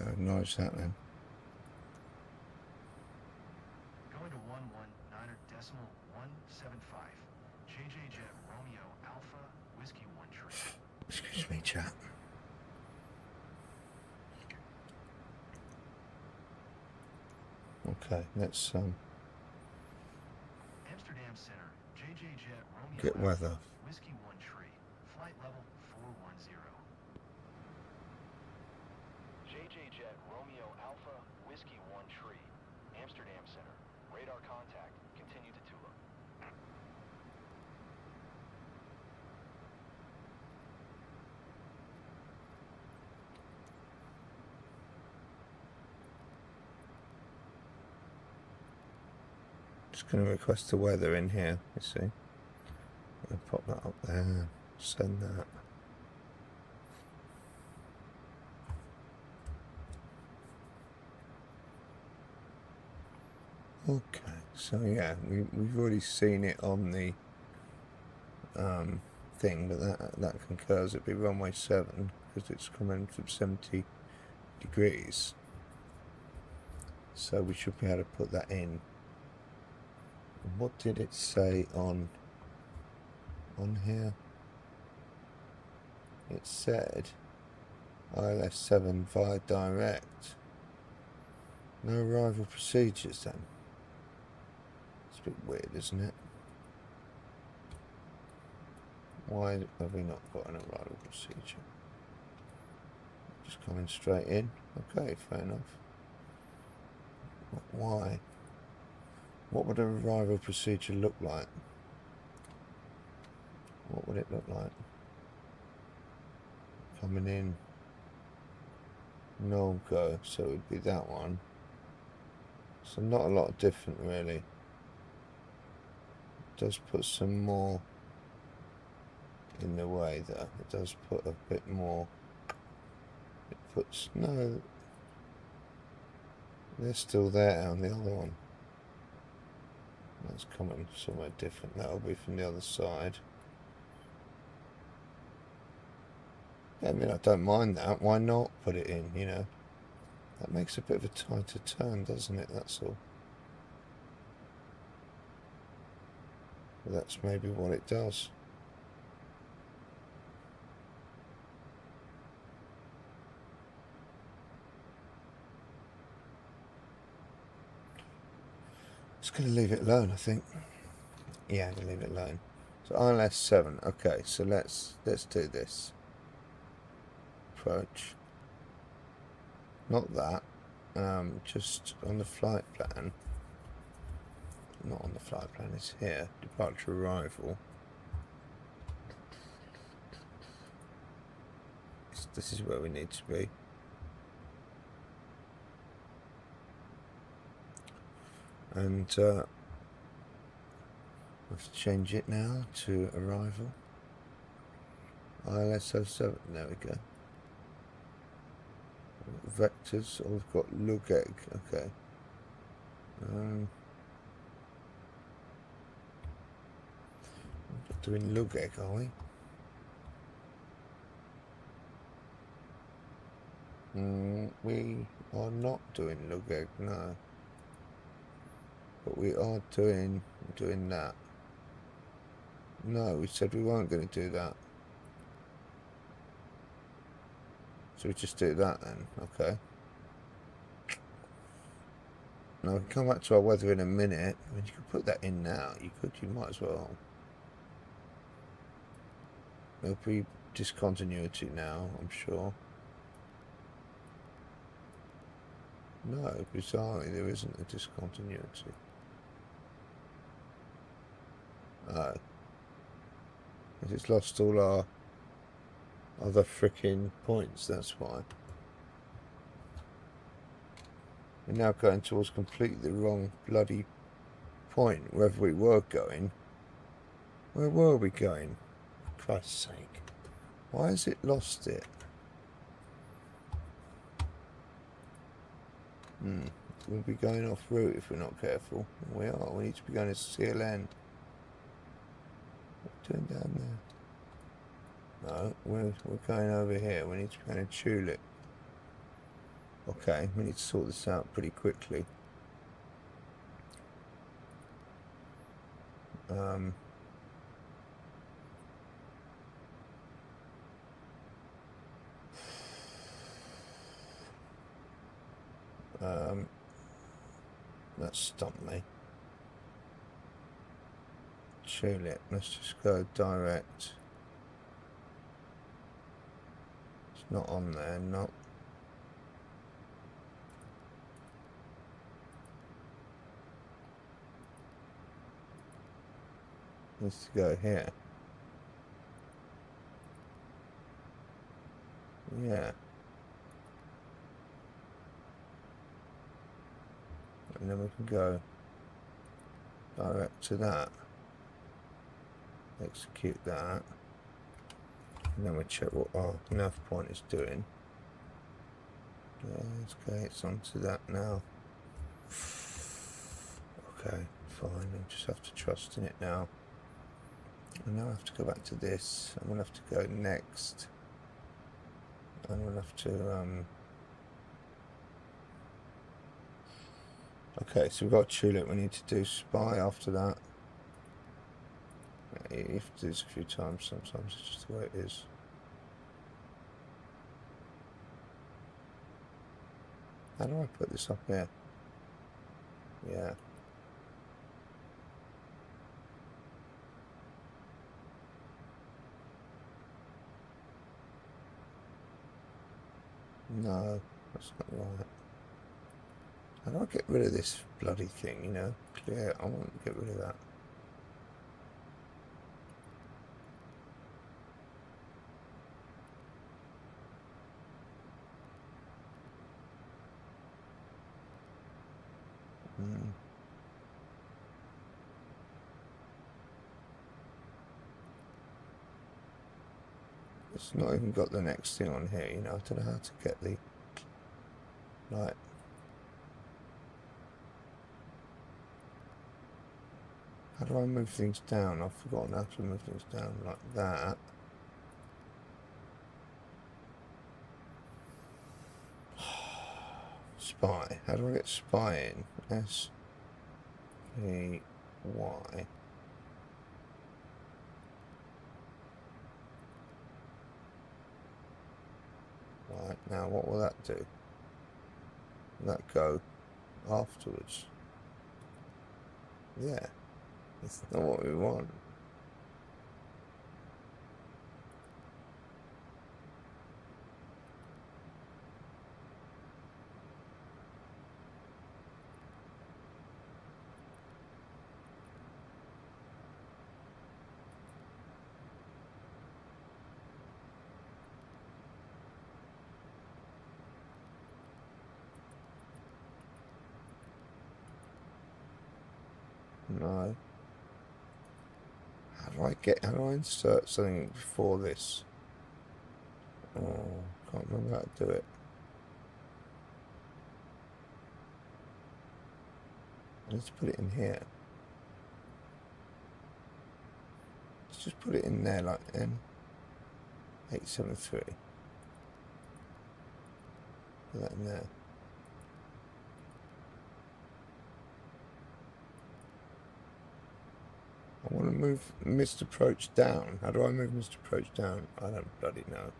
I'll acknowledge that then. Going to 119.175. JJ Jet Romeo Alpha Whiskey 1 Tree. Excuse me, chat. Okay, let's Amsterdam Center. JJ Jet Romeo get weather. Alpha Whiskey 1 Tree. Flight level 410. JJ Jet Romeo Alpha Whiskey 1 Tree. Amsterdam Center. Radar contact. Continue to Tula. Just going to request the weather in here, you see. I'll pop that up there, send that. Okay, so yeah, we've already seen it on the thing, but that concurs. It'd be runway 7 because it's coming from 70 degrees. So we should be able to put that in. What did it say on here? It said ILS 7 via direct. No arrival procedures then. It's a bit weird, isn't it? Why have we not got an arrival procedure? Just coming straight in? Okay, fair enough. Why? What would an arrival procedure look like? What would it look like? Coming in, no go, so it would be that one. So not a lot different really. It does put some more in the way though. It does put a bit more. It puts, no, they're still there on the other one. That's coming somewhere different. That'll be from the other side. Yeah, I mean, I don't mind that. Why not put it in, you know? That makes a bit of a tighter turn, doesn't it? That's all. But that's maybe what it does. Just going to leave it alone, I think. Yeah, I'm going to leave it alone. So ILS 7. Okay, so let's do this. Approach. Not that. Just on the flight plan. Not on the flight plan, it's here. Departure arrival. This is where we need to be. And let's change it now to arrival. ILS 07, there we go. Vectors, oh, we've got Lugeg, okay. Doing Lugeg, are we? We are not doing Lugeg, no. But we are doing that. No, we said we weren't going to do that. So we just do that then, okay. Now we can come back to our weather in a minute. I mean, you could put that in now. You might as well. There'll be discontinuity now, I'm sure. No, bizarrely, there isn't a discontinuity. Oh. It's lost all our other frickin' points, that's why. We're now going towards completely the wrong bloody point, wherever we were going. Where were we going? For Christ's sake. Why has it lost it? We'll be going off route if we're not careful. We are. We need to be going to CLN. What are we doing down there? No, we're going over here. We need to be going to Tulip. Okay, we need to sort this out pretty quickly. That stumped me. Tulip, let's just go direct. It's not on there, no. Needs to go here. Yeah. And then we can go direct to that. Execute that. And then we check what our nav point is doing. Okay, it's onto that now. Okay, fine. I just have to trust in it now. And now I have to go back to this. I'm gonna have to go next. I'm gonna have to okay, so we've got Tulip. We need to do Spy after that. You have to do this a few times. Sometimes it's just the way it is. How do I put this up here? Yeah. No, that's not right. How do I get rid of this bloody thing, you know? Clear, I want to get rid of that. It's not even got the next thing on here, you know? I don't know how to get the... Right. How do I move things down? I've forgotten how to move things down like that. Spy. How do I get spy in? S-P-Y. Right, now what will that do? Will that go afterwards? Yeah. It's not what we want. No. How do I insert something before this? Oh, can't remember how to do it. Let's put it in here. Let's just put it in there like N873. Put that in there. I want to move Missed Approach down. How do I move Missed Approach down? I don't bloody know.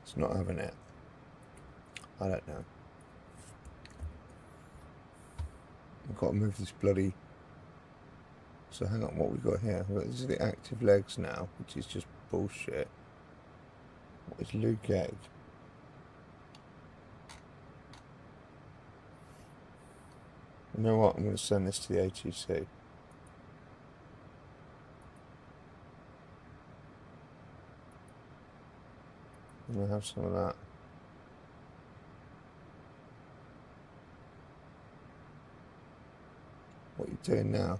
It's not having it. I don't know. I've got to move this bloody... So hang on, what we got here? These are the active legs now, which is just bullshit. What is Luke egg? You know what? I'm going to send this to the ATC. I'm going to have some of that. What are you doing now?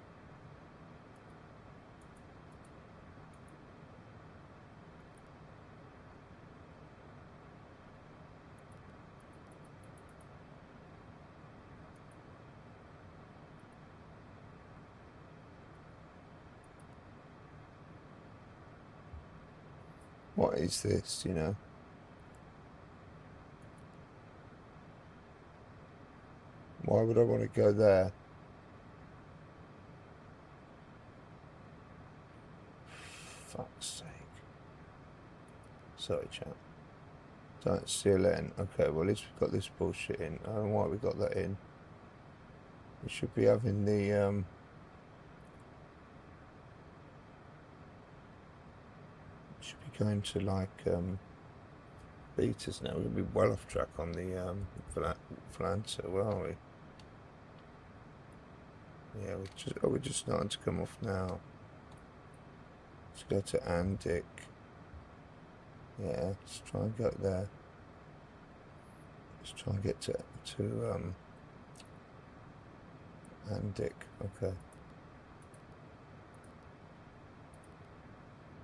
What is this, you know? Why would I want to go there? Fuck's sake. Sorry, chap. Don't seal it in. Okay, well, at least we've got this bullshit in. I don't know why we got that in. We should be having the, should be going to, like, beaters now. We're going to be well off track on the, Flanter, where are we? Yeah, we're just starting to come off now. Let's go to Andic. Yeah, let's try and go there. Let's try and get to Andic. Okay.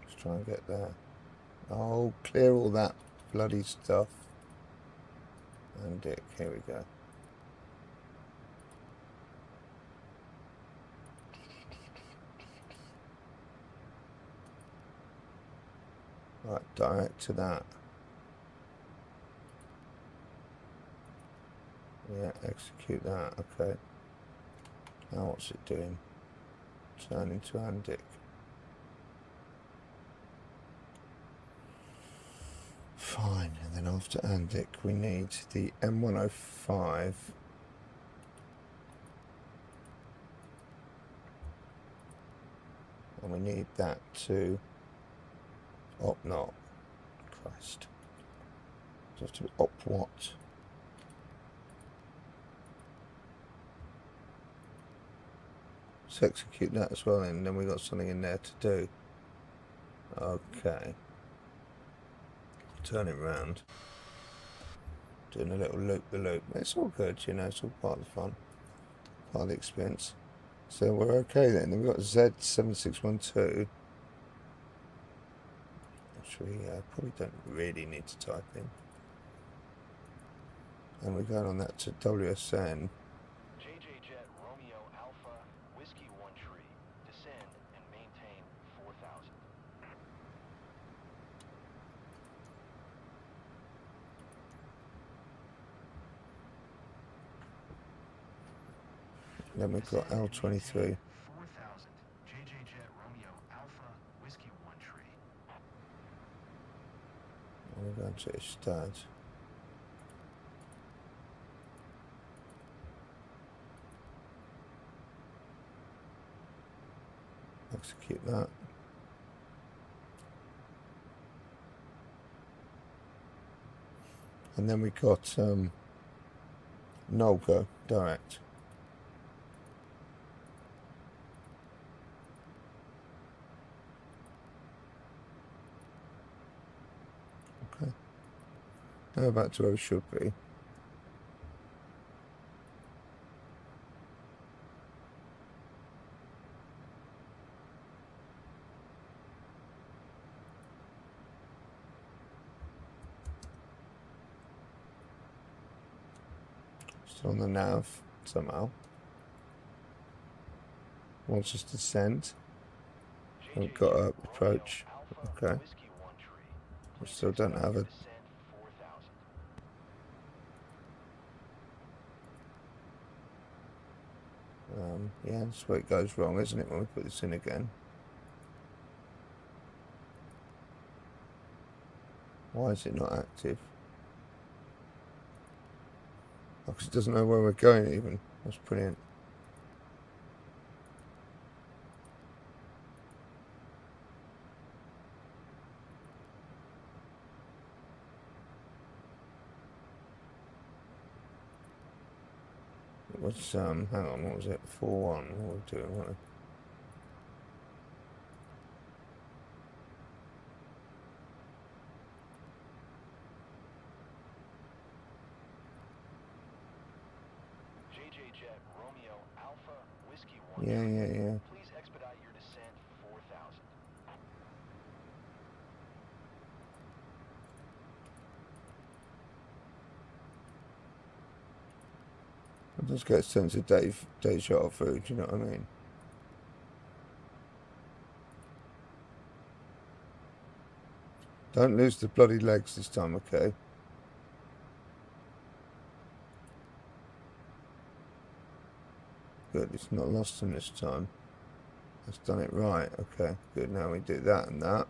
Let's try and get there. Oh, clear all that bloody stuff. Andic, here we go. Right, direct to that. Yeah, execute that, okay. Now what's it doing? Turn into Andic. Fine, and then after Andic we need the M105. And we need that to op not. Christ. Does it have to be op what? Let's execute that as well, and then we got something in there to do. Okay. Turn it round. Doing a little loop the loop. It's all good, you know, it's all part of the fun. Part of the experience. So we're okay then. Then we've got Z7612. Which we probably don't really need to type in. And we're going on that to WSN. JJ Jet Romeo Alpha Whiskey 1 Tree. Descend and maintain 4,000. Then we've got L23. 4,000. JJ Jet Romeo Alpha Whiskey 1 Tree. And we're going to Istad. Execute that. And then we got Nolgo direct. Okay. Now back to where we should be. Still on the nav somehow. Wants us to send. We've got to approach. Okay. We still don't have a. Yeah, that's where it goes wrong, isn't it, when we put this in again? Why is it not active? Oh, 'cause it doesn't know where we're going even. That's brilliant. It was, hang on, what was it? 4-1. What were we doing? What? JJ Jet Romeo Alpha Whiskey 1. Yeah. Please expedite your descent 4000. I just get a sense of deja vu, do you know what I mean? Don't lose the bloody legs this time, okay? Good, it's not lost them this time. It's done it right, okay. Good, now we do that and that.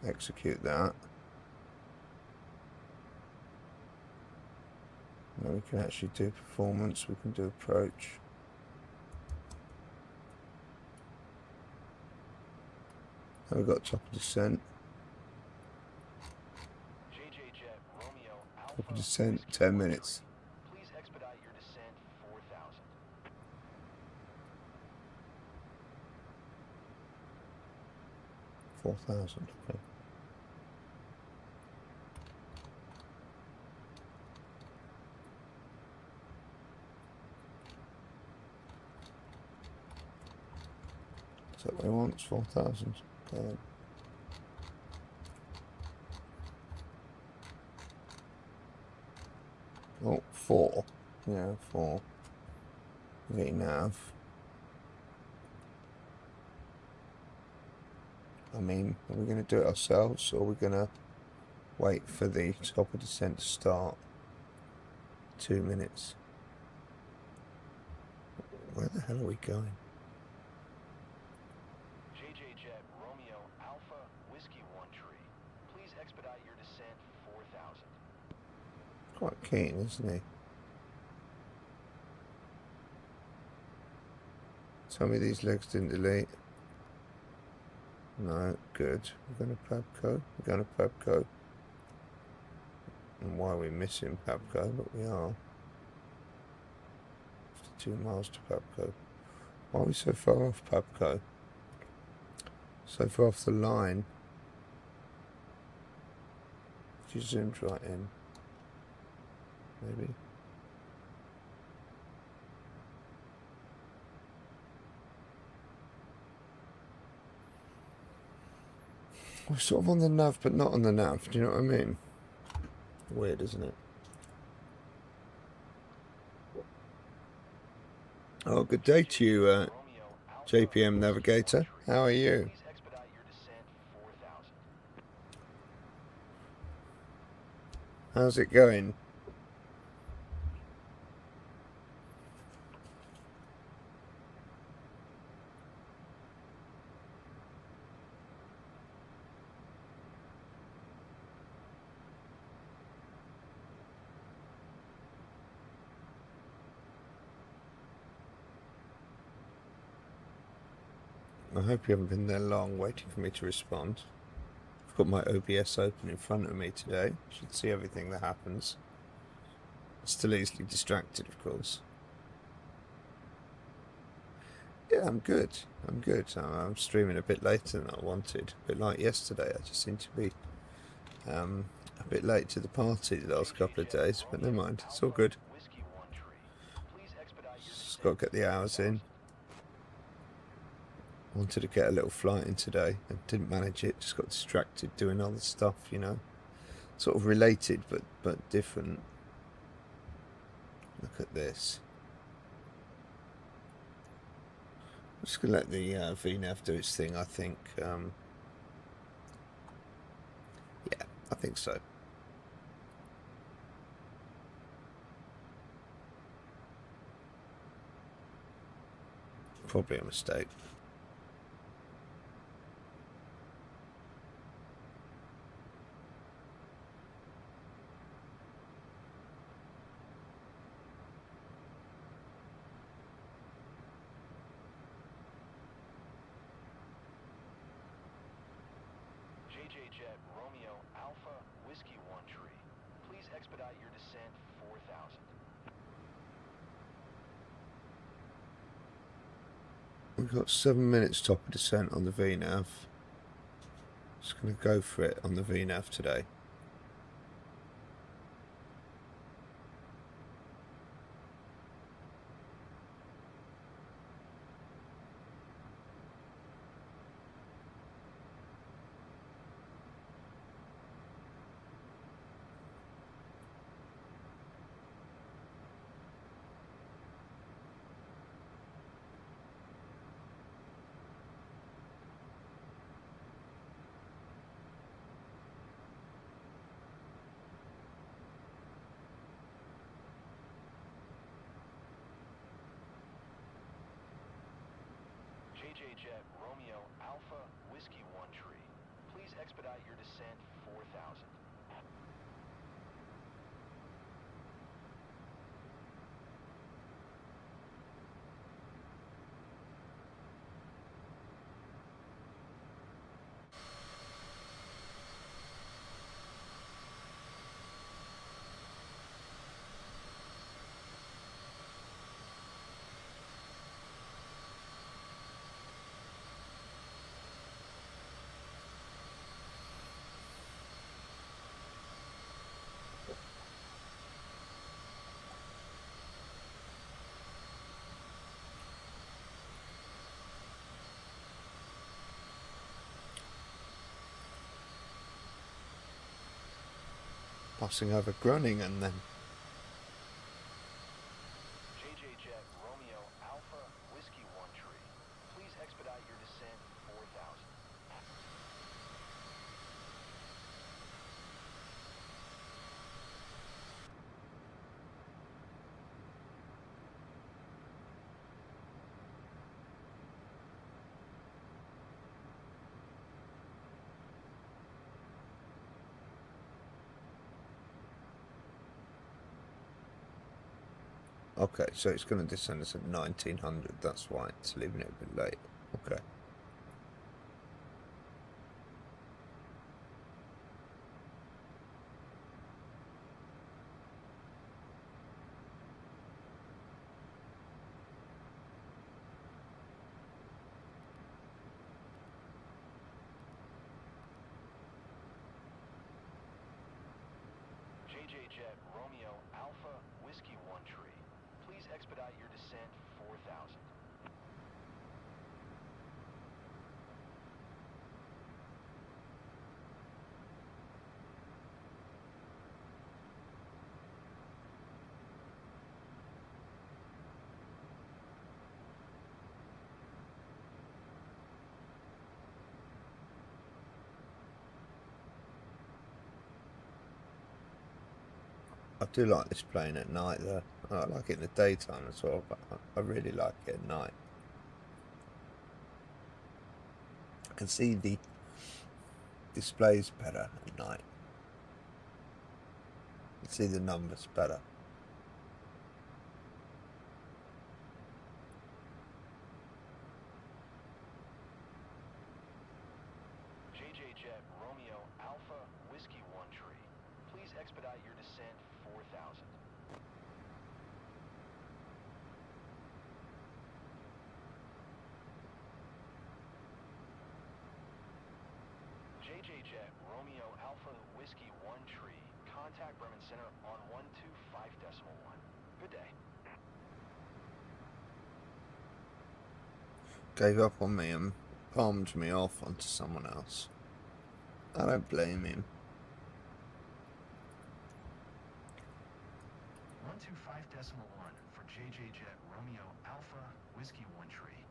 Execute that. Now we can actually do performance, we can do approach. Now we've got top of descent. JJ Jet Romeo Alpha Top of descent, Whiskey 10 1. minutes. Please expedite your descent 4000. 4,000, okay. Is that what he wants? 4,000. Okay. Oh, 4. Yeah, 4. VNav. I mean, are we going to do it ourselves, or are we going to wait for the top of descent to start? 2 minutes. Where the hell are we going? JJ Jet Romeo Alpha Whiskey 1 tree. Please expedite your descent 4000. Quite keen, isn't he? Tell me these legs didn't delete. No, good. We're going to Pabco. We're going to Pabco. And why are we missing Pabco? But we are. 52 miles to Pabco. Why are we so far off Pabco? So far off the line. She zoomed right in. Maybe. We're sort of on the nav, but not on the nav. Do you know what I mean? Weird, isn't it? Oh, good day to you, JPM Navigator. How are you? Please expedite your descent 4000. How's it going? I hope you haven't been there long waiting for me to respond. I've got my OBS open in front of me today. You should see everything that happens. Still easily distracted, of course. Yeah, I'm good. I'm streaming a bit later than I wanted. A bit like yesterday. I just seem to be a bit late to the party the last couple of days, but never mind. It's all good. Whiskey 1 tree. Please expedite your Just got to get the hours in. Wanted to get a little flight in today and didn't manage it. Just got distracted doing other stuff, you know. Sort of related but different. Look at this. I'm just going to let the VNav do its thing, I think. Yeah, I think so. Probably a mistake. JJ Jet Romeo Alpha Whiskey 1 Tree. Please expedite your descent 4000. We've got 7 minutes top of descent on the VNAV. Just going to go for it on the VNAV today. JJ Jet Romeo Alpha Whiskey 1 Tree. Please expedite your descent 4000. Passing over Groningen then. JJ Jet Romeo Alpha Whiskey 1 Tree. Please expedite your descent 4000. Okay, so it's going to descend us at 1900. That's why it's leaving it a bit late. Okay. JJ Jet Romeo Alpha Whiskey 1 Tree. Please expedite your descent 4000. I do like this plane at night though. I like it in the daytime as well, but I really like it at night. I can see the displays better at night. You can see the numbers better. JJ Jet Romeo Alpha Whiskey 1 Tree. Please expedite your descent 4000. JJ Jet Romeo Alpha Whiskey 1 Tree. Contact Bremen Center on 125.1. Good day. Gave up on me and palmed me off onto someone else. I don't blame him. 125.1 for JJ Jet Romeo Alpha Whiskey 1 Tree.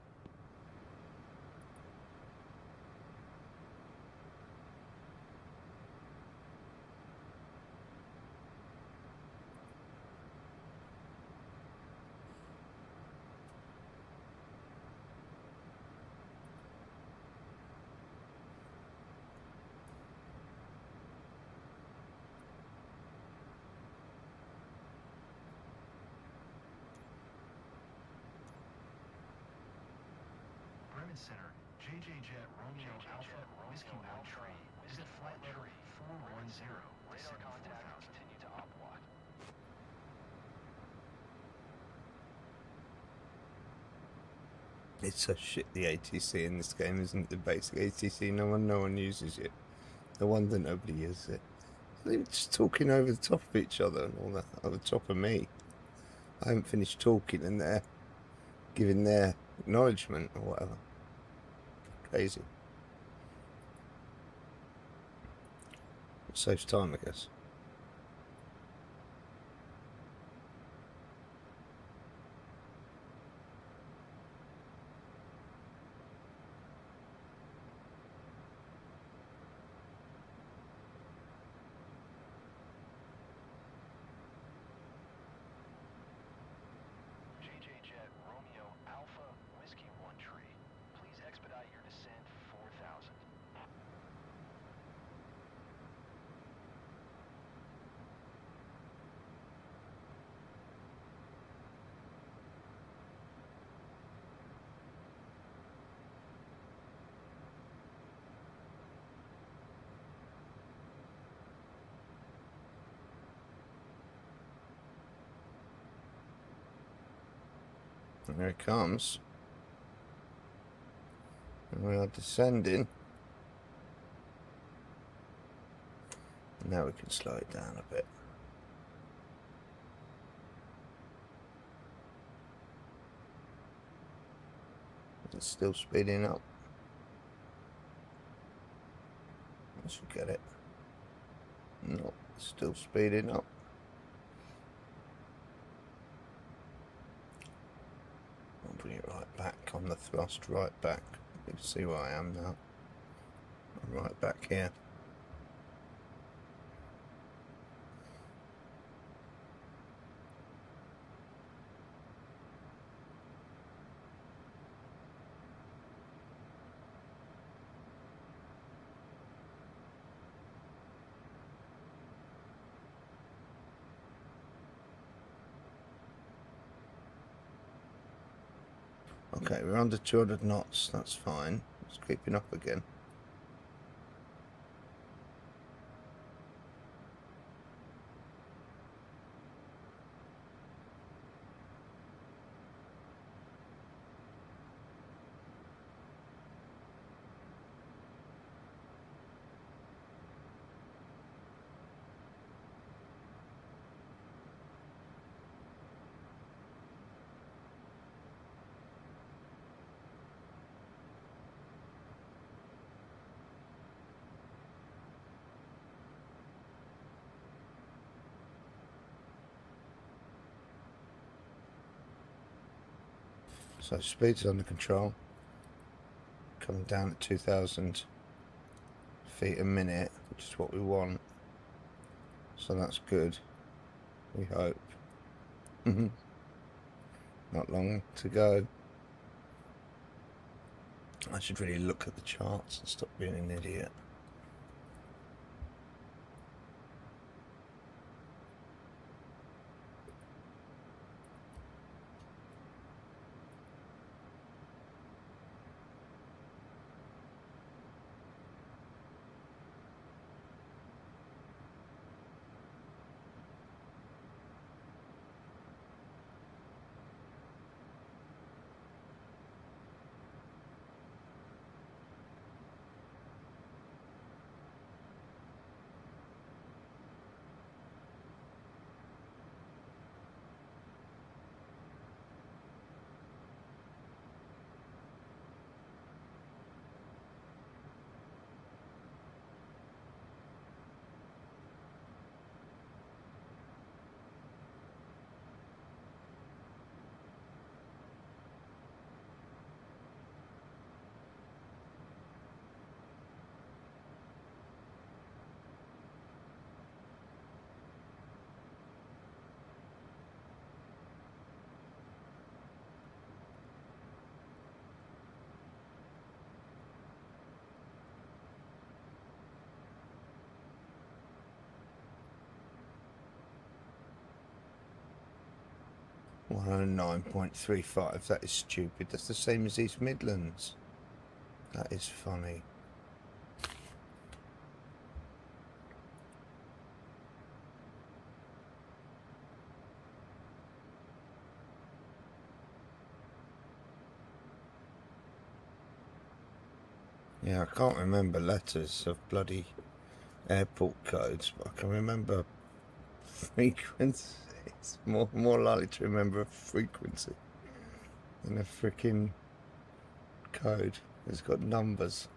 Bremen Center, JJ Jet Romeo Alpha Whiskey 1 Tree is at flight level 410. Radar contact, continue to op walk. It's so shit, the ATC in this game, isn't it? The basic ATC, no one uses it. No wonder nobody uses it. They're just talking over the top of each other and all that, over the top of me. I haven't finished talking and they're giving their acknowledgement or whatever. Crazy. It saves time, I guess. JJ Jet Romeo Alpha Whiskey 1 Tree, please expedite your descent 4000. And there it comes. And we are descending. Now we can slow it down a bit. It's still speeding up. I should get it. No, it's still speeding up. I'll bring it right back on the thrust, right back. You can see where I am now. I'm right back here. Okay, we're under 200 knots, that's fine. It's creeping up again. So speed's under control. Coming down at 2,000 feet a minute, which is what we want. So that's good. We hope. Not long to go. I should really look at the charts and stop being an idiot. .109.35, that is stupid. That's the same as East Midlands. That is funny. Yeah, I can't remember letters of bloody airport codes, but I can remember frequencies. More likely to remember a frequency than a freaking code. It's got numbers.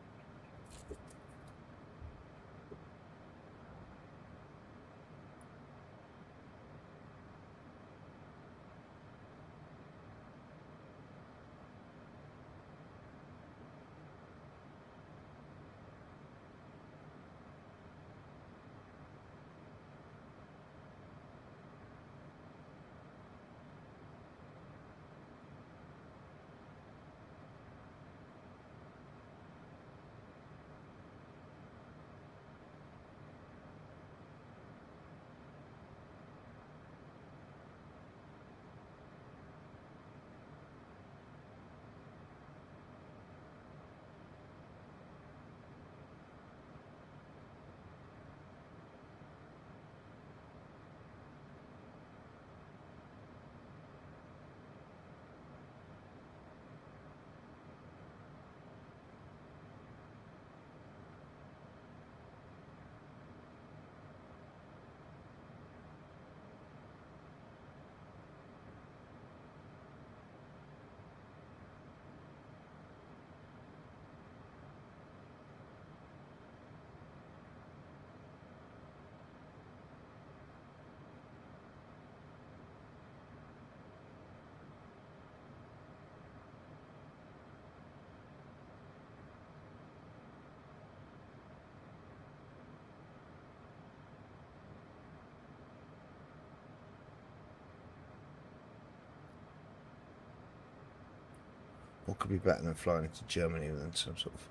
What could be better than flying into Germany than some sort of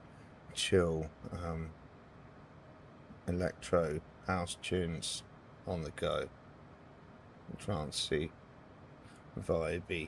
chill electro house tunes on the go, trancey, vibey.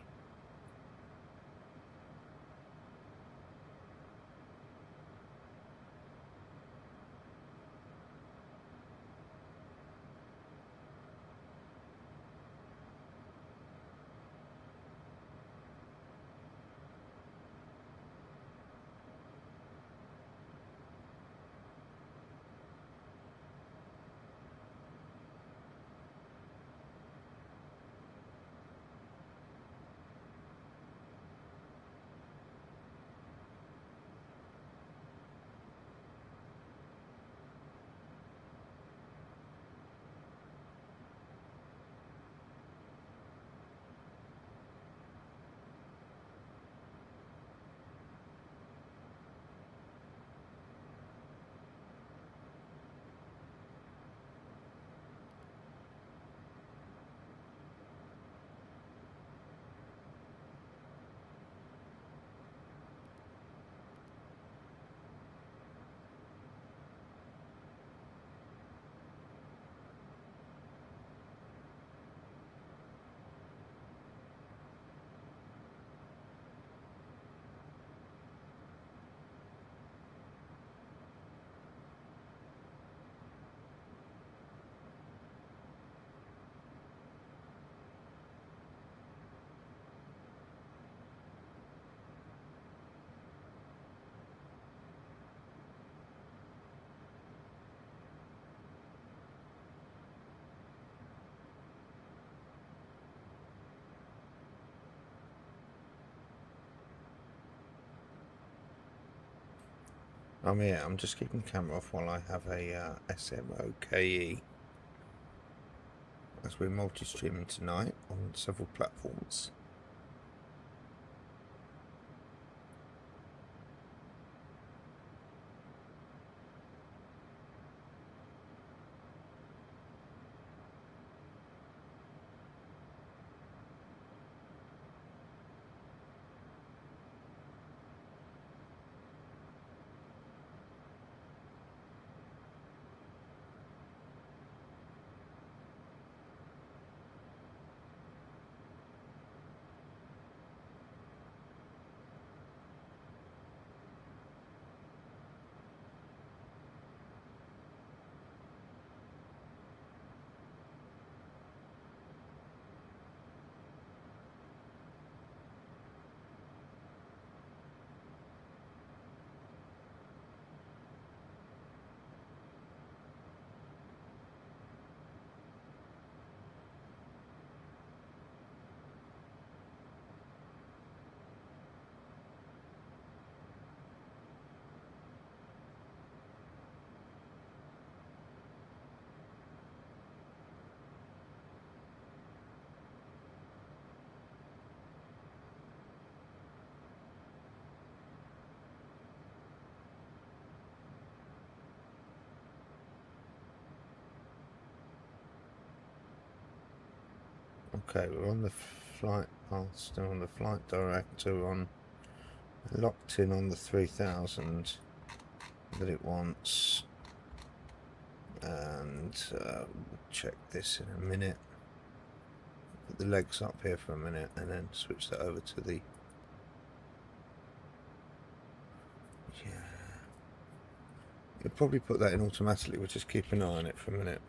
I'm here, I'm just keeping the camera off while I have a SMOKE, as we're multi-streaming tonight on several platforms. Okay, we're on the flight path, still on the flight director, on locked in on the 3000 that it wants, and we'll check this in a minute. Put the legs up here for a minute and then switch that over to the you'll probably put that in automatically. We'll just keep an eye on it for a minute.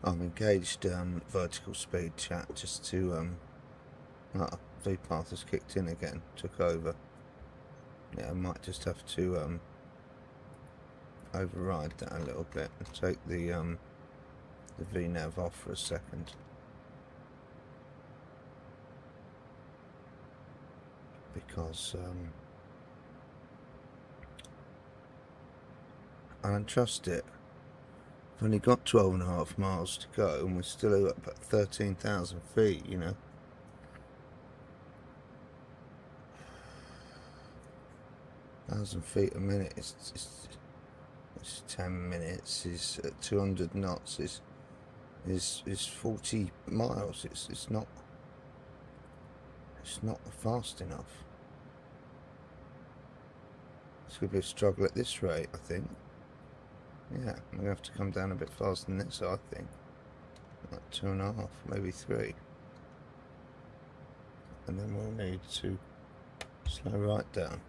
I've engaged vertical speed chat just to VPath has kicked in again, took over. Yeah, I might just have to override that a little bit and take the VNav off for a second. Because I don't trust it. I've only got 12.5 miles to go and we're still up at 13,000 feet, you know. Thousand feet a minute is 10 minutes is at 200 knots is 40 miles. It's not fast enough. It's gonna be a struggle at this rate, I think. Yeah, I'm gonna have to come down a bit faster than this, I think. Like 2.5, maybe 3. And then we'll need to slow right down.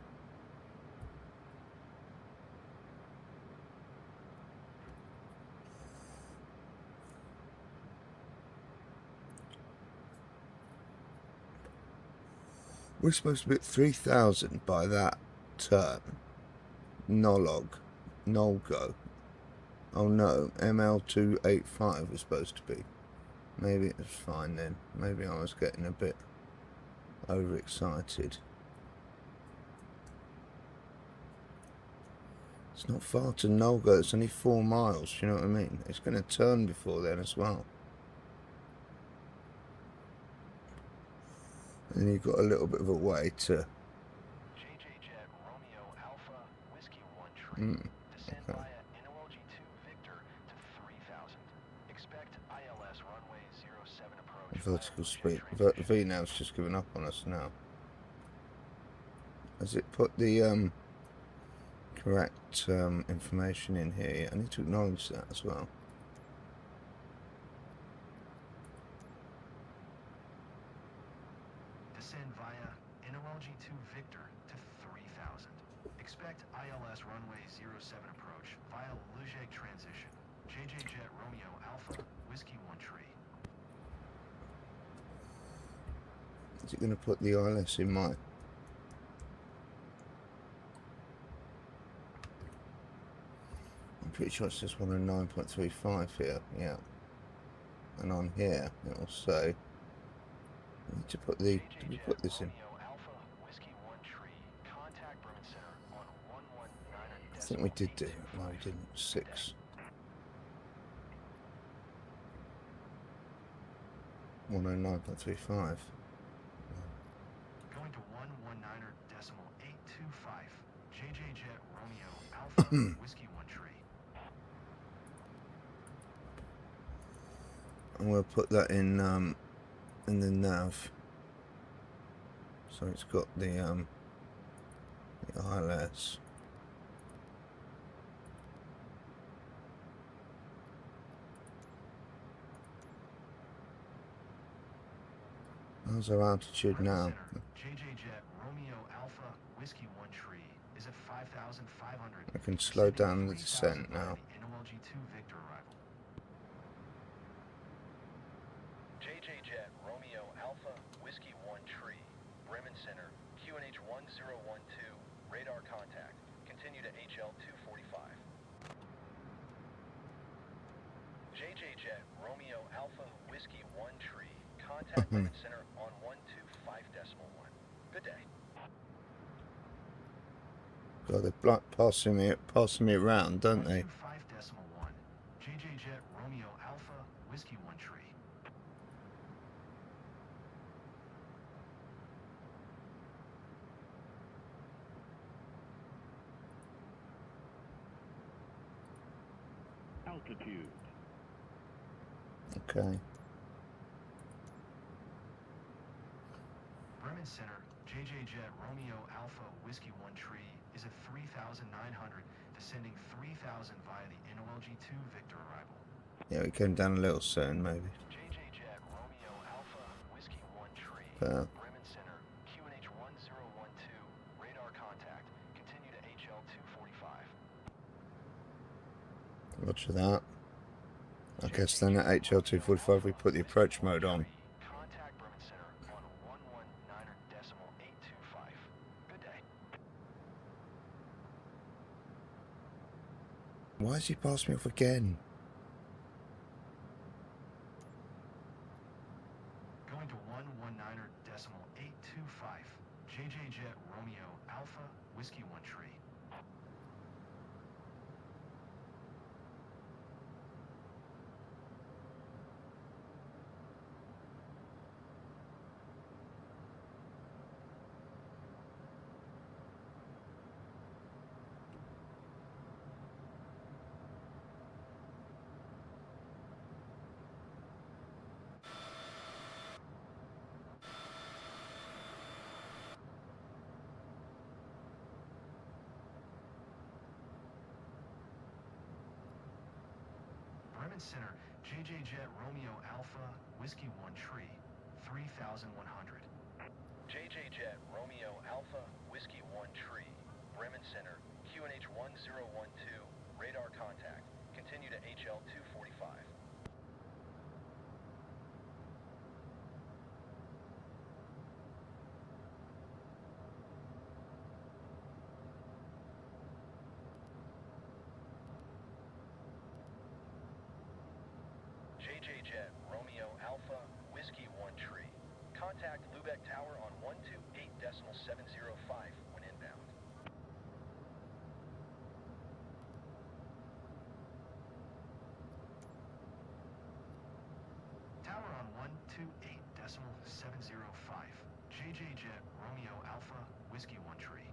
We're supposed to be at 3,000 by that turn. Nolgo. Oh no, ML285 was supposed to be. Maybe it was fine then. Maybe I was getting a bit overexcited. It's not far to Nolgo, it's only 4 miles, you know what I mean? It's going to turn before then as well. And you've got a little bit of a way to... JJ Jet Romeo Alpha Whiskey 1 tree. Descend okay. via NOLG 2 Victor to 3,000. Expect ILS runway 07 approach. Vertical via speed. transition. VNav's just given up on us now. Has it put the correct information in here? I need to acknowledge that as well. Descend via NOLG 2 Victor to 3,000. Expect ILS runway 07 approach via Lujeg transition. JJ Jet Romeo Alpha Whiskey 1 tree. Is it going to put the ILS in my... I'm pretty sure it says 109.35 here, yeah. And on here, it'll say... I need to put the... Did we put this in? I think we did do it. No, we didn't. 6. 109.35. Going to 119.825. JJ Jet Romeo Alpha Whiskey 1 tree. And we'll put that in the nav. So it's got the ILS. How's our altitude now? JJ Jet Romeo Alpha Whiskey 1 tree is at 5,500. I can slow down the descent now. NOLG 2 Victor arrival. JJ Jet Romeo Alpha Whiskey 1 tree. Bremen Center, QNH 1012. Radar contact. Continue to HL 245. JJ Jet Romeo Alpha Whiskey 1 tree. Contact Bremen Center on 125.1. Good day. God, they're passing me around, don't they? 125.1. JJ Jet Romeo Alpha Whiskey 1 tree. Altitude. Okay. Bremen Center, JJ Jet Romeo Alpha Whiskey 1 tree is at 3,900, descending 3,000 via the NOLG 2 Victor arrival. Yeah, we came down a little soon, maybe. JJ Jet Romeo Alpha Whiskey 1 tree. But, Bremen Center, QNH 1012. Radar contact. Continue to HL 245. roger that. I guess then at HL245 we put the approach mode on. Contact Bremen Center on 119.825. Good day. Why has he passed me off again? Going to 119.825. JJ Jet Romeo Alpha Whiskey 1 Tree. Bremen Center, JJ Jet Romeo Alpha Whiskey 1 Tree, 3,100. JJ Jet Romeo Alpha Whiskey 1 Tree, Bremen Center, QNH 1012, radar contact. Continue to HL 245. JJ Jet Romeo Alpha Whiskey 1 Tree. Contact Lubeck Tower on 128.705 when inbound. Tower on 128.705. JJ Jet Romeo Alpha Whiskey 1 Tree.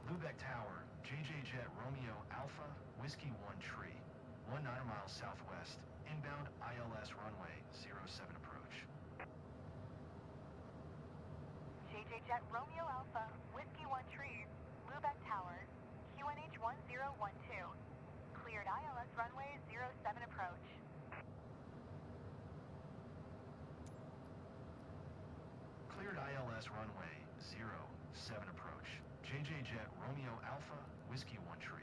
Lubeck Tower, JJ Jet Romeo Alpha Whiskey 1 Tree, 19 miles southwest, inbound ILS runway 07 approach. JJ Jet Romeo Alpha, Whiskey 1 Tree, Lubeck Tower, QNH 1012. Cleared ILS runway 07 approach. Cleared ILS runway 07 approach. JJ Jet Romeo Alpha Whiskey 1 Tree.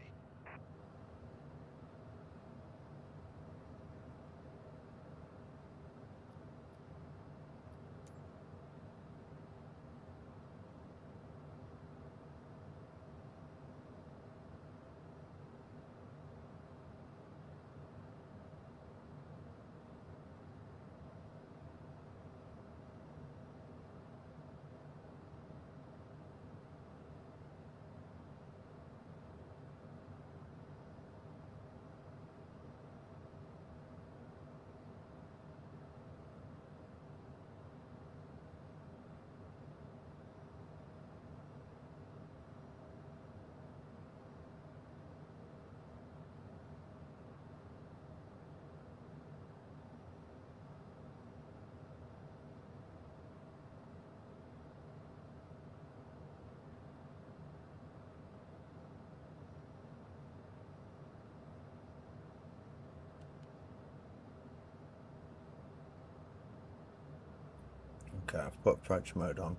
Okay, I've put approach mode on.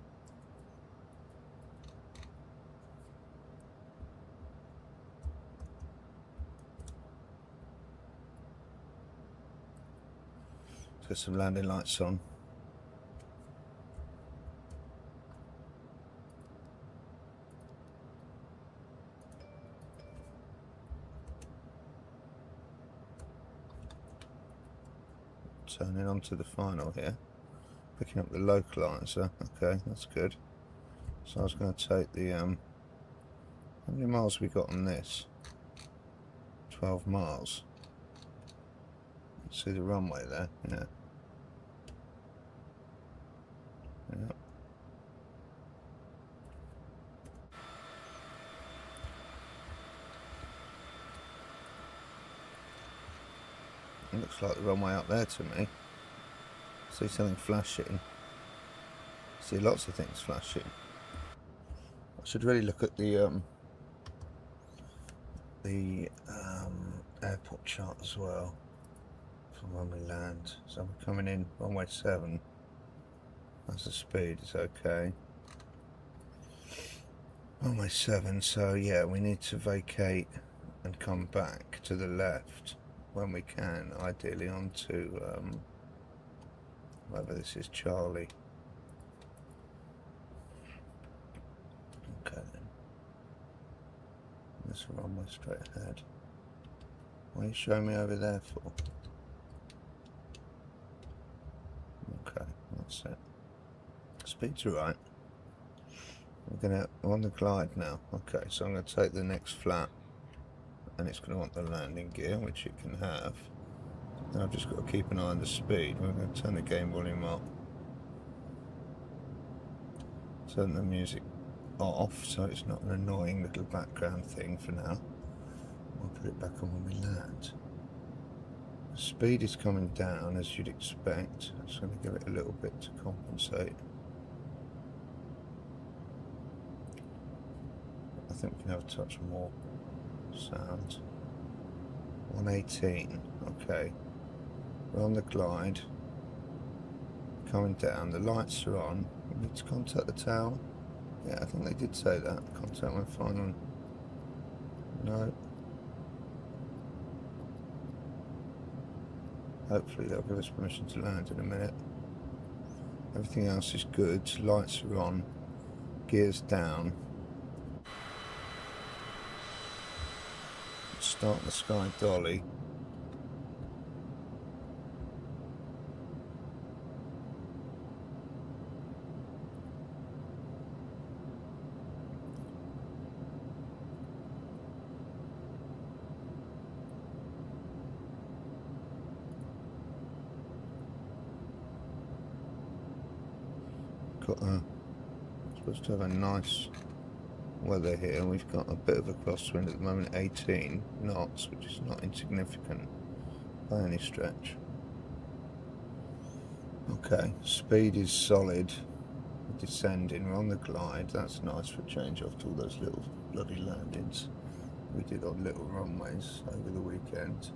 Let's get some landing lights on. Turning on to the final here. Picking up the localizer. Okay, that's good. So I was going to take the how many miles we got on this? 12 miles. See the runway there? Yeah. Yeah. It looks like the runway up there to me. See something flashing. See lots of things flashing. I should really look at the airport chart as well for when we land. So we're coming in runway 7. That's the speed, it's okay. Runway 7, so yeah, we need to vacate and come back to the left when we can, ideally onto whether this is Charlie. Okay then. This runway straight ahead. What are you showing me over there for? Okay, that's it. Speed's right. We're on the glide now. Okay, so I'm going to take the next flap, and it's going to want the landing gear, which it can have. And I've just got to keep an eye on the speed. We're going to turn the game volume up. Turn the music off so it's not an annoying little background thing for now. We'll put it back on when we land. The speed is coming down as you'd expect. I'm just going to give it a little bit to compensate. I think we can have a touch more sound. 118, okay. We're on the glide. Coming down, the lights are on. We need to contact the tower. Yeah, I think they did say that. Contact when final. No. Hopefully they'll give us permission to land in a minute. Everything else is good. Lights are on. Gears down. Start the sky dolly. Got supposed to have a nice weather here. We've got a bit of a crosswind at the moment, 18 knots, which is not insignificant by any stretch. Okay, speed is solid. We're descending, we're on the glide. That's nice for a change after all those little bloody landings we did on little runways over the weekend.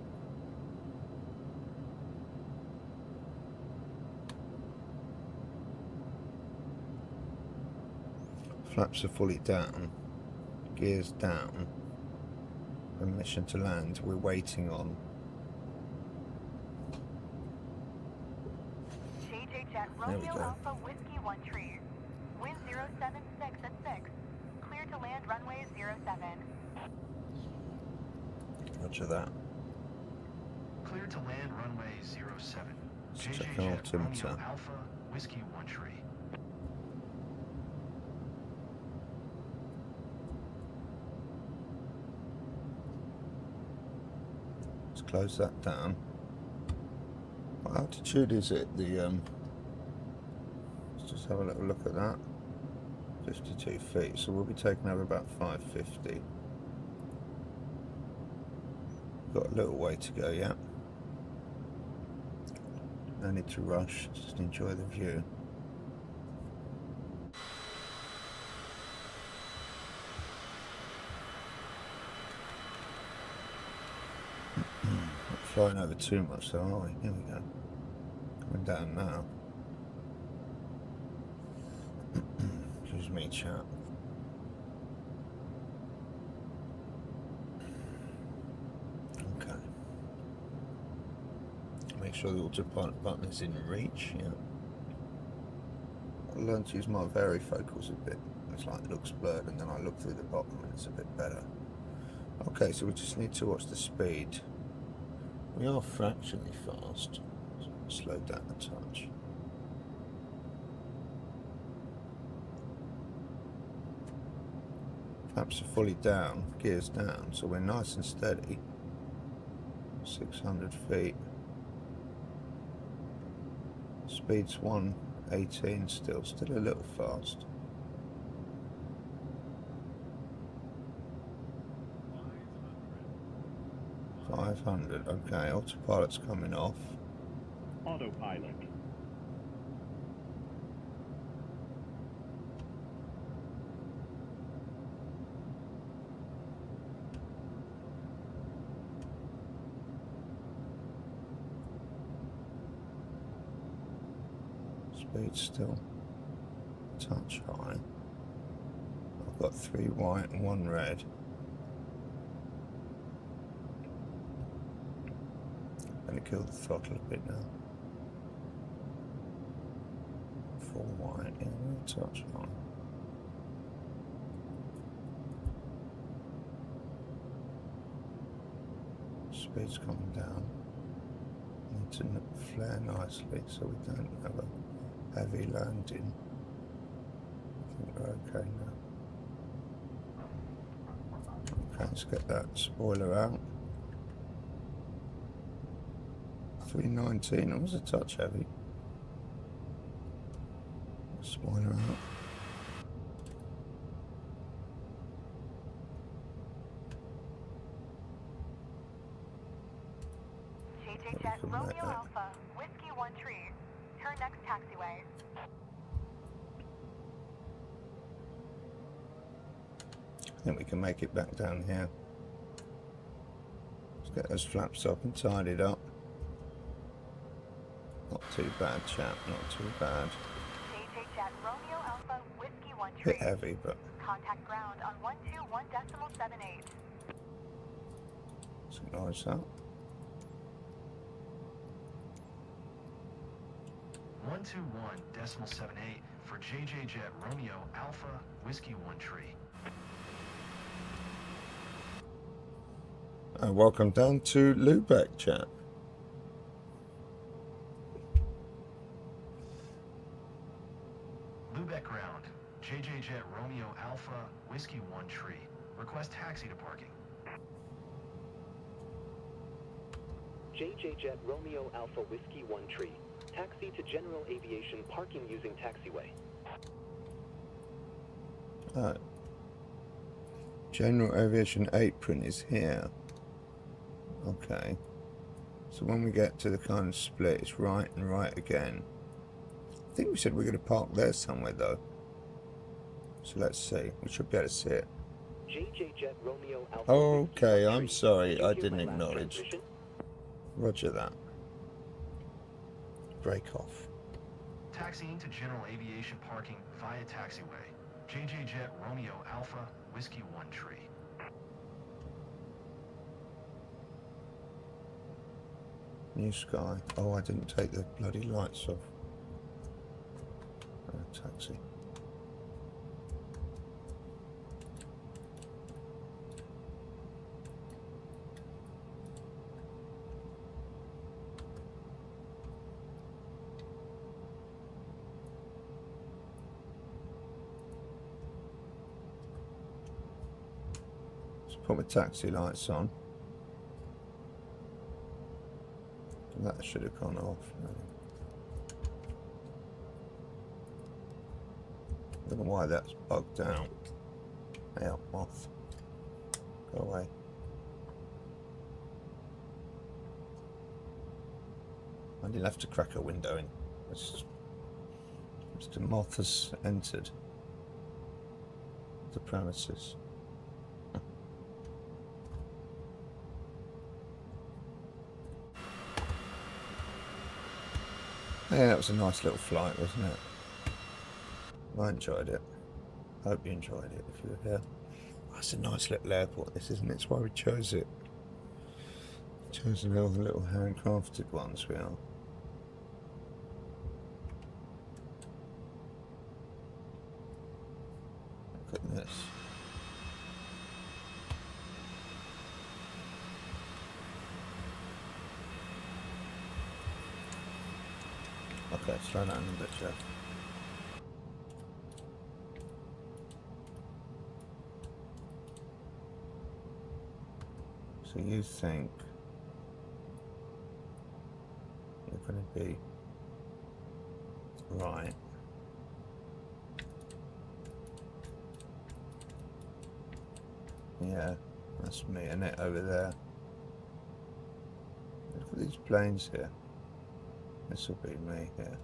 Flaps are fully down, gears down, permission to land we're waiting on. JJ Jet There we Romeo go. Alpha Whiskey 1 Tree. Wind 076 at 6. Clear to land runway 07. Roger that. Clear to land runway 07. Let's JJ check our Jet altimeter. Romeo Alpha Whiskey 1 Tree. Let's close that down. What altitude is it? Let's just have a little look at that. 52 feet, so we'll be taking over about 550. Got a little way to go yet. No need to rush, just enjoy the view. Not flying over too much though, are we? Here we go. Coming down now. Excuse me, chap. Okay. Make sure the autopilot button is in reach, yeah. I learned to use my varifocals a bit. It's like it looks blurred and then I look through the bottom and it's a bit better. Okay, so we just need to watch the speed. We are fractionally fast. So slow down a touch. Flaps are fully down, gears down, so we're nice and steady. 600 feet. Speed's 118 still a little fast. 500. Okay, autopilot's coming off. Autopilot. Speed still touch high. I've got 3 white and 1 red. Gonna kill the throttle a bit now. 4 white, yeah, we'll touch high. Speed's coming down. Need to flare nicely so we don't have a heavy landing. I think we're okay now. Okay, let's get that spoiler out. 319, it was a touch heavy. Spoiler out. JJ Jet Romeo Alpha, Whiskey 1 Tree. Turn next taxiway. I think we can make it back down here. Let's get those flaps up and tidied up. Not too bad, chap, not too bad. JJ Jet Romeo Alpha, Whiskey 1 Tree. Bit heavy, but Contact ground on 121.78. let's acknowledge that. 121.78 for JJ Jet Romeo Alpha, Whiskey 1 Tree. Welcome down to Lubeck, chap. Lubeck ground. JJ Jet Romeo Alpha, Whiskey 1 Tree. Request taxi to parking. JJ Jet Romeo Alpha Whiskey 1 Tree. Taxi to General Aviation parking using taxiway. General Aviation apron is here. Okay. So when we get to the kind of split, it's right and right again. I think we said we're going to park there somewhere though. So let's see. We should be able to see it. JJ Jet Romeo Alpha Okay, Whiskey 1 I'm Tree. sorry. Did I you hear didn't my last acknowledge. transmission? Roger that. Break off. Taxiing to General Aviation parking via taxiway. JJ Jet Romeo Alpha, Whiskey 1 Tree. New sky. Oh, I didn't take the bloody lights off. Taxi. Let's put my taxi lights on. That should have gone off. I don't know why that's bugged out. Hey up, moth. Go away. I didn't have to crack a window in. Mr. Moth has entered the premises. Yeah, that was a nice little flight, wasn't it? I enjoyed it. Hope you enjoyed it if you were here. That's a nice little airport, this, isn't it? That's why we chose it. Chosen all the little handcrafted ones we are. Look at this. Okay, slow down a bit, Jeff. So you think you're going to be right? Yeah, that's me, isn't it, over there? these planes here. This will be me here.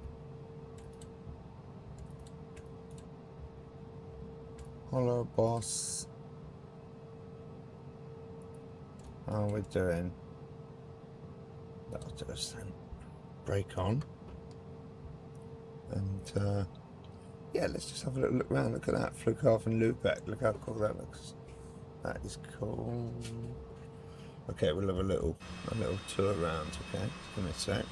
Hello, boss. How are we doing? That'll do us then. Break on. And yeah, let's just have a little look around. Look at that, Flughafen Lübeck. Look how cool that looks. That is cool. Okay, we'll have a little tour around. Okay, give me a sec.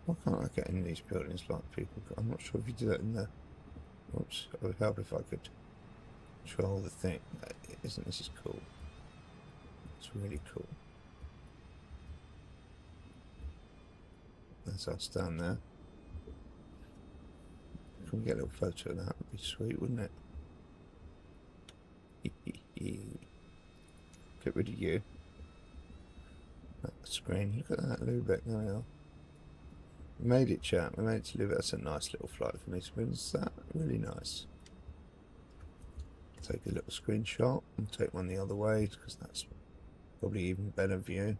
Why can't I get in these buildings like people? I'm not sure if you do that in there. Oops, it would help if I could control the thing. Isn't this is cool? It's really cool. That's us down there. Can we get a little photo of that? Would be sweet, wouldn't it? Get rid of you. That screen. Look at that, Lubeck. There we are. We made it, chat. We made it to Lubeck. That's a nice little flight for me. Is that really nice? Take a little screenshot and take one the other way because that's probably even better view.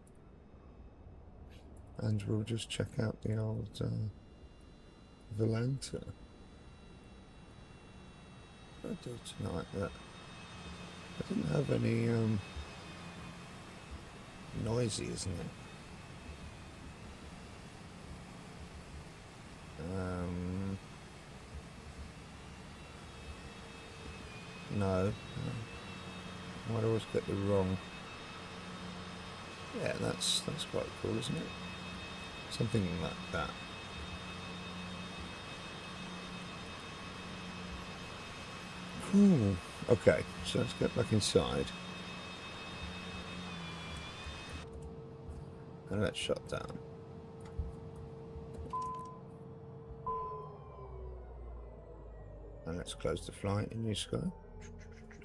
And we'll just check out the old Volanta. What did I do tonight that I didn't have any noisy, isn't it? No. I always get the wrong. Yeah, that's quite cool, isn't it? Something like that. Cool. Okay, so let's get back inside. And let's shut down. And let's close the flight in New Sky.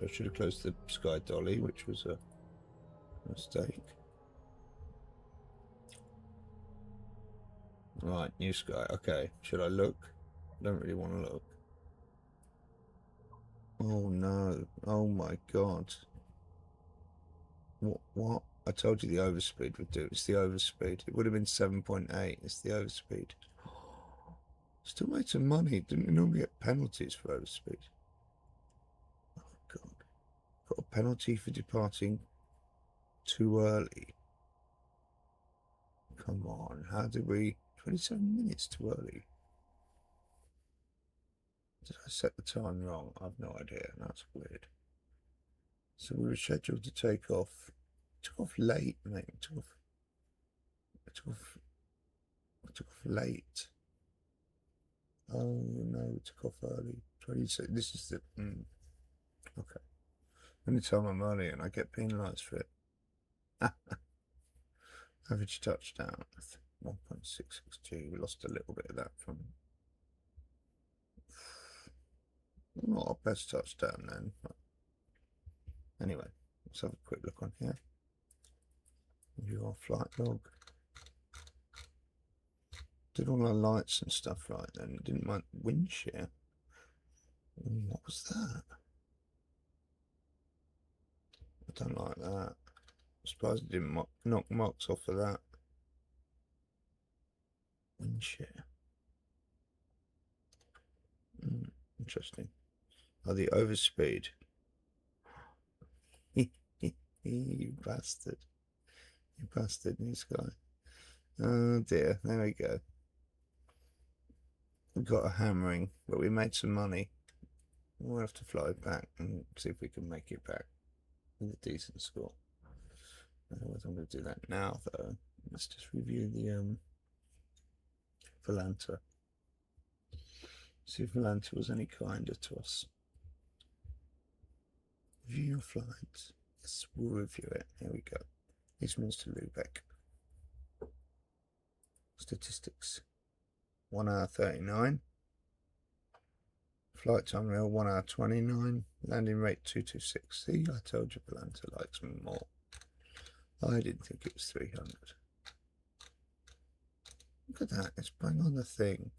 I should have closed the Sky Dolly, which was a mistake. Right, New Sky. Okay, should I look? I don't really want to look. Oh no. Oh my god. What? I told you the overspeed would do. It's the overspeed. It would have been 7.8. It's the overspeed. Still made some money. Didn't we normally get penalties for overspeed? Oh god. Got a penalty for departing too early. Come on. How did we... 27 minutes too early. Did I set the time wrong? I've no idea. That's weird. So we were scheduled to take off. Took off late, mate. I took off late. Oh no, we took off early. 26. This is the. Okay. Anytime I'm early and I get penalised for it. Average touchdown. 1.662. We lost a little bit of that from. Not our best touchdown then. But anyway, let's have a quick look on here. Your flight log. Did all our lights and stuff right then. Didn't mind wind shear. What was that? I don't like that. I'm surprised it didn't knock marks off of that. Wind shear. Interesting. Oh, the overspeed. You bastard. You bastard, New Sky. Oh dear, there we go. We got a hammering, but we made some money. We'll have to fly back and see if we can make it back with a decent score. Otherwise, I'm going to do that now, though. Let's just review the Volanta. See if Volanta was any kinder to us. Review your flights. Yes, we'll review it. Here we go. Eastminster Lubeck. Statistics. 1 hour 39. Flight time rail 1 hour 29. Landing rate 226. See, I told you Atlanta likes me more. I didn't think it was 300. Look at that, it's bang on the thing.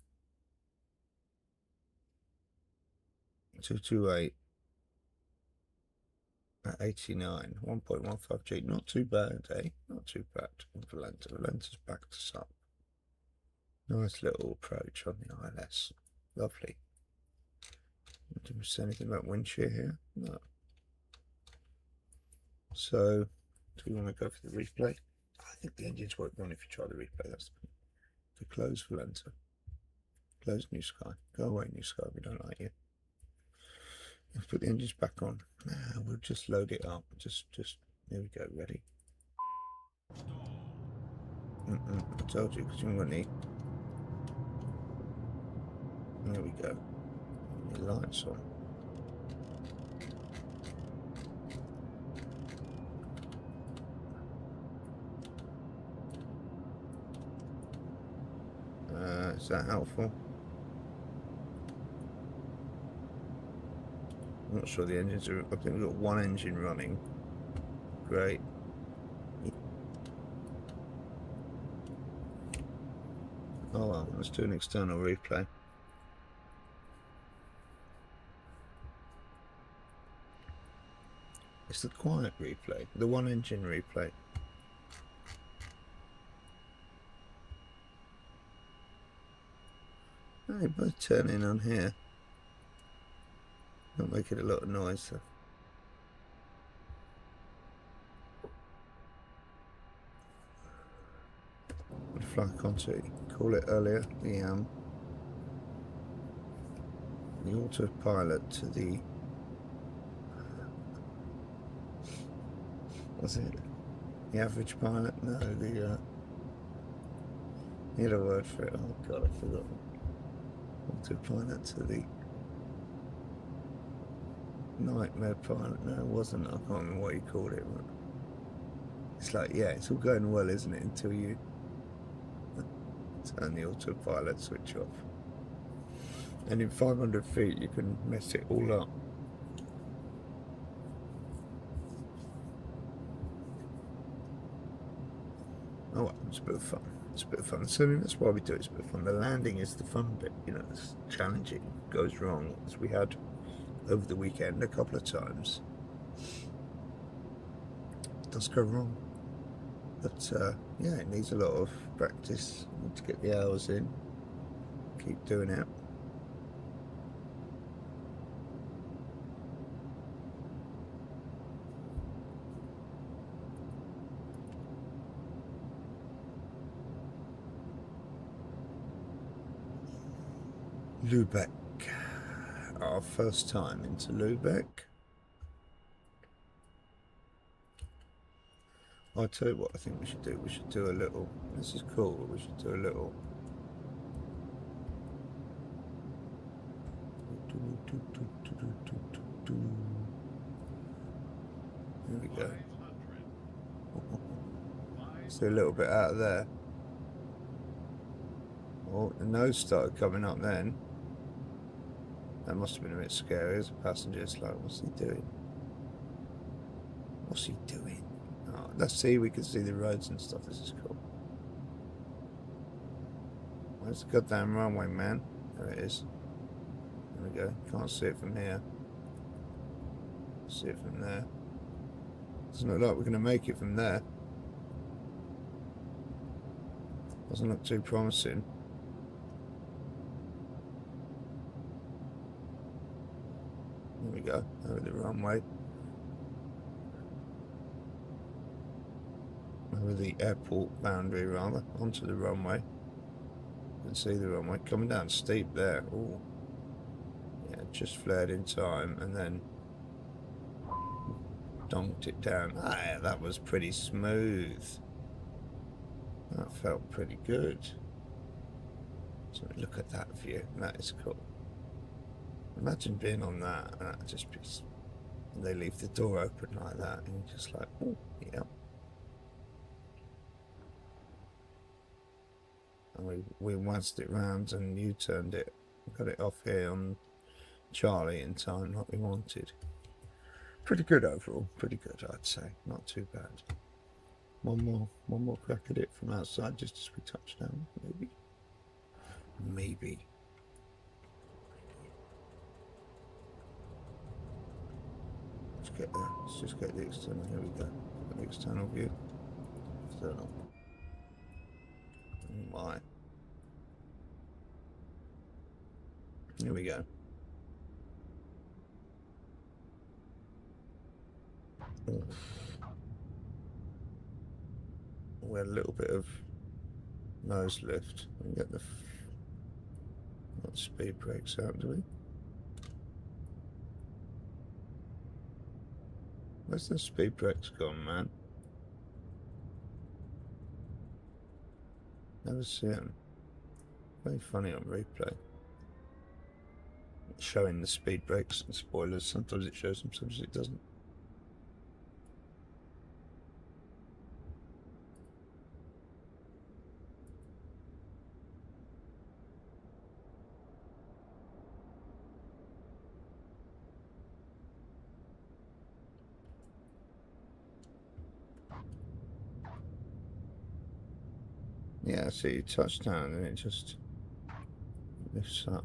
228 at 89, 1.15 G. Not too bad, eh? Not too bad for Atlanta. Atlanta's backed us up. Nice little approach on the ILS. Lovely. Did we say anything about wind shear here? No. So, do we want to go for the replay? I think the engines won't run if you try the replay. That's the close for Lenta. Close New Sky. Go away, New Sky, we don't like you. Let's put the engines back on. Nah, we'll just load it up. Just, here we go, ready. I told you, because you haven't got any. There we go. The lights on. Is that helpful? I'm not sure the engines are. I think we've got one engine running. Great. Oh well, let's do an external replay. It's the quiet replay, the one engine replay. They both turn in on here. Don't make it a lot of noise though. Fly contact, call it earlier, the autopilot to the, what's it, the average pilot? No, the need a word for it. Oh god, I forgot. Autopilot to the nightmare pilot. No, it wasn't. I can't remember what you called it. But it's like, yeah, it's all going well, isn't it? Until you turn the autopilot switch off. And in 500 feet, you can mess it all up. Oh, well, it's a bit of fun. It's a bit of fun. So that's why we do it. It's a bit of fun. The landing is the fun bit. You know, it's challenging. It goes wrong, as we had over the weekend a couple of times. It does go wrong. But yeah, it needs a lot of practice. You need to get the hours in. Keep doing it. Lubeck. Our first time into Lubeck. I'll tell you what I think we should do. We should do a little, this is cool, but we should do a little. There we go. See a little bit out of there. Oh, the nose started coming up then. That must have been a bit scary as a passenger. It's like, what's he doing? What's he doing? Oh, let's see, we can see the roads and stuff. This is cool. Where's the goddamn runway, man? There it is. There we go. Can't see it from here. See it from there. Doesn't look like we're going to make it from there. Doesn't look too promising. There we go, over the runway. Over the airport boundary, rather, onto the runway. You can see the runway coming down steep there. Ooh. Yeah, just flared in time and then donked it down. Ah, that was pretty smooth. That felt pretty good. So look at that view. That is cool. Imagine being on that. That just be. They leave the door open like that, and you're just like, oh, yeah. And we whizzed it round, and you turned it, got it off here on Charlie in time like we wanted. Pretty good overall, pretty good I'd say, not too bad. One more crack at it from outside just as we touch down, maybe. Let's get there, let's just get the external, here we go. The external view. External. Oh my. Here we go. We had a little bit of nose lift. We get the not speed brakes out, do we? Where's the speed brakes gone, man? Never see them. Very funny on replay. Showing the speed brakes and spoilers. Sometimes it shows them, sometimes it doesn't. Yeah, so you touch down and it just lifts up.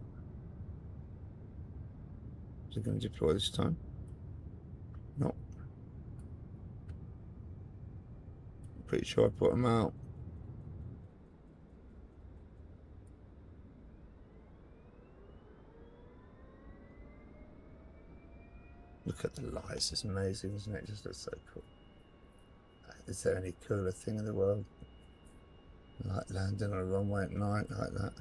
Is it going to deploy this time? Nope. Pretty sure I put them out. Look at the lights, it's amazing, isn't it? It just looks so cool. Is there any cooler thing in the world? Like landing on a runway at night like that.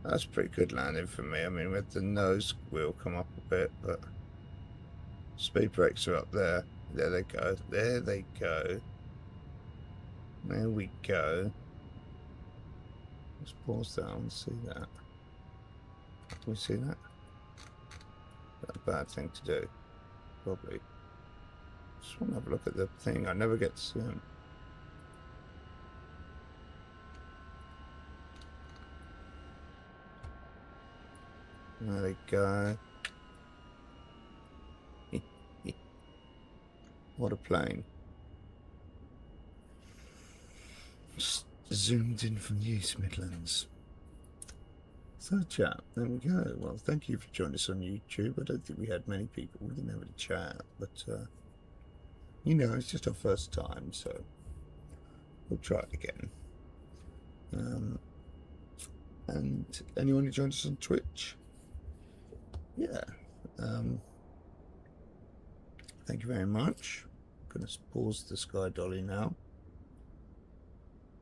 That's pretty good landing for me. I mean, we had the nose wheel come up a bit, but speed brakes are up there. There they go. There they go. There we go. Let's pause that and see that. Can we see that? That's a bad thing to do. Probably. Just want to have a look at the thing. I never get to see them. There they go. What a plane. Just zoomed in from the East Midlands. So chat, there we go. Well, thank you for joining us on YouTube. I don't think we had many people. We didn't have any chat, but you know, it's just our first time, so we'll try it again. And anyone who joins us on Twitch, yeah. Thank you very much. I'm going to pause the Sky Dolly now,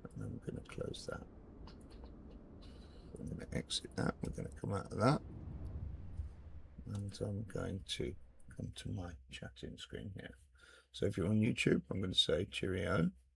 and then we're going to close that. I'm going to exit that. We're going to come out of that, and I'm going to come to my chatting screen here. So if you're on YouTube, I'm going to say cheerio.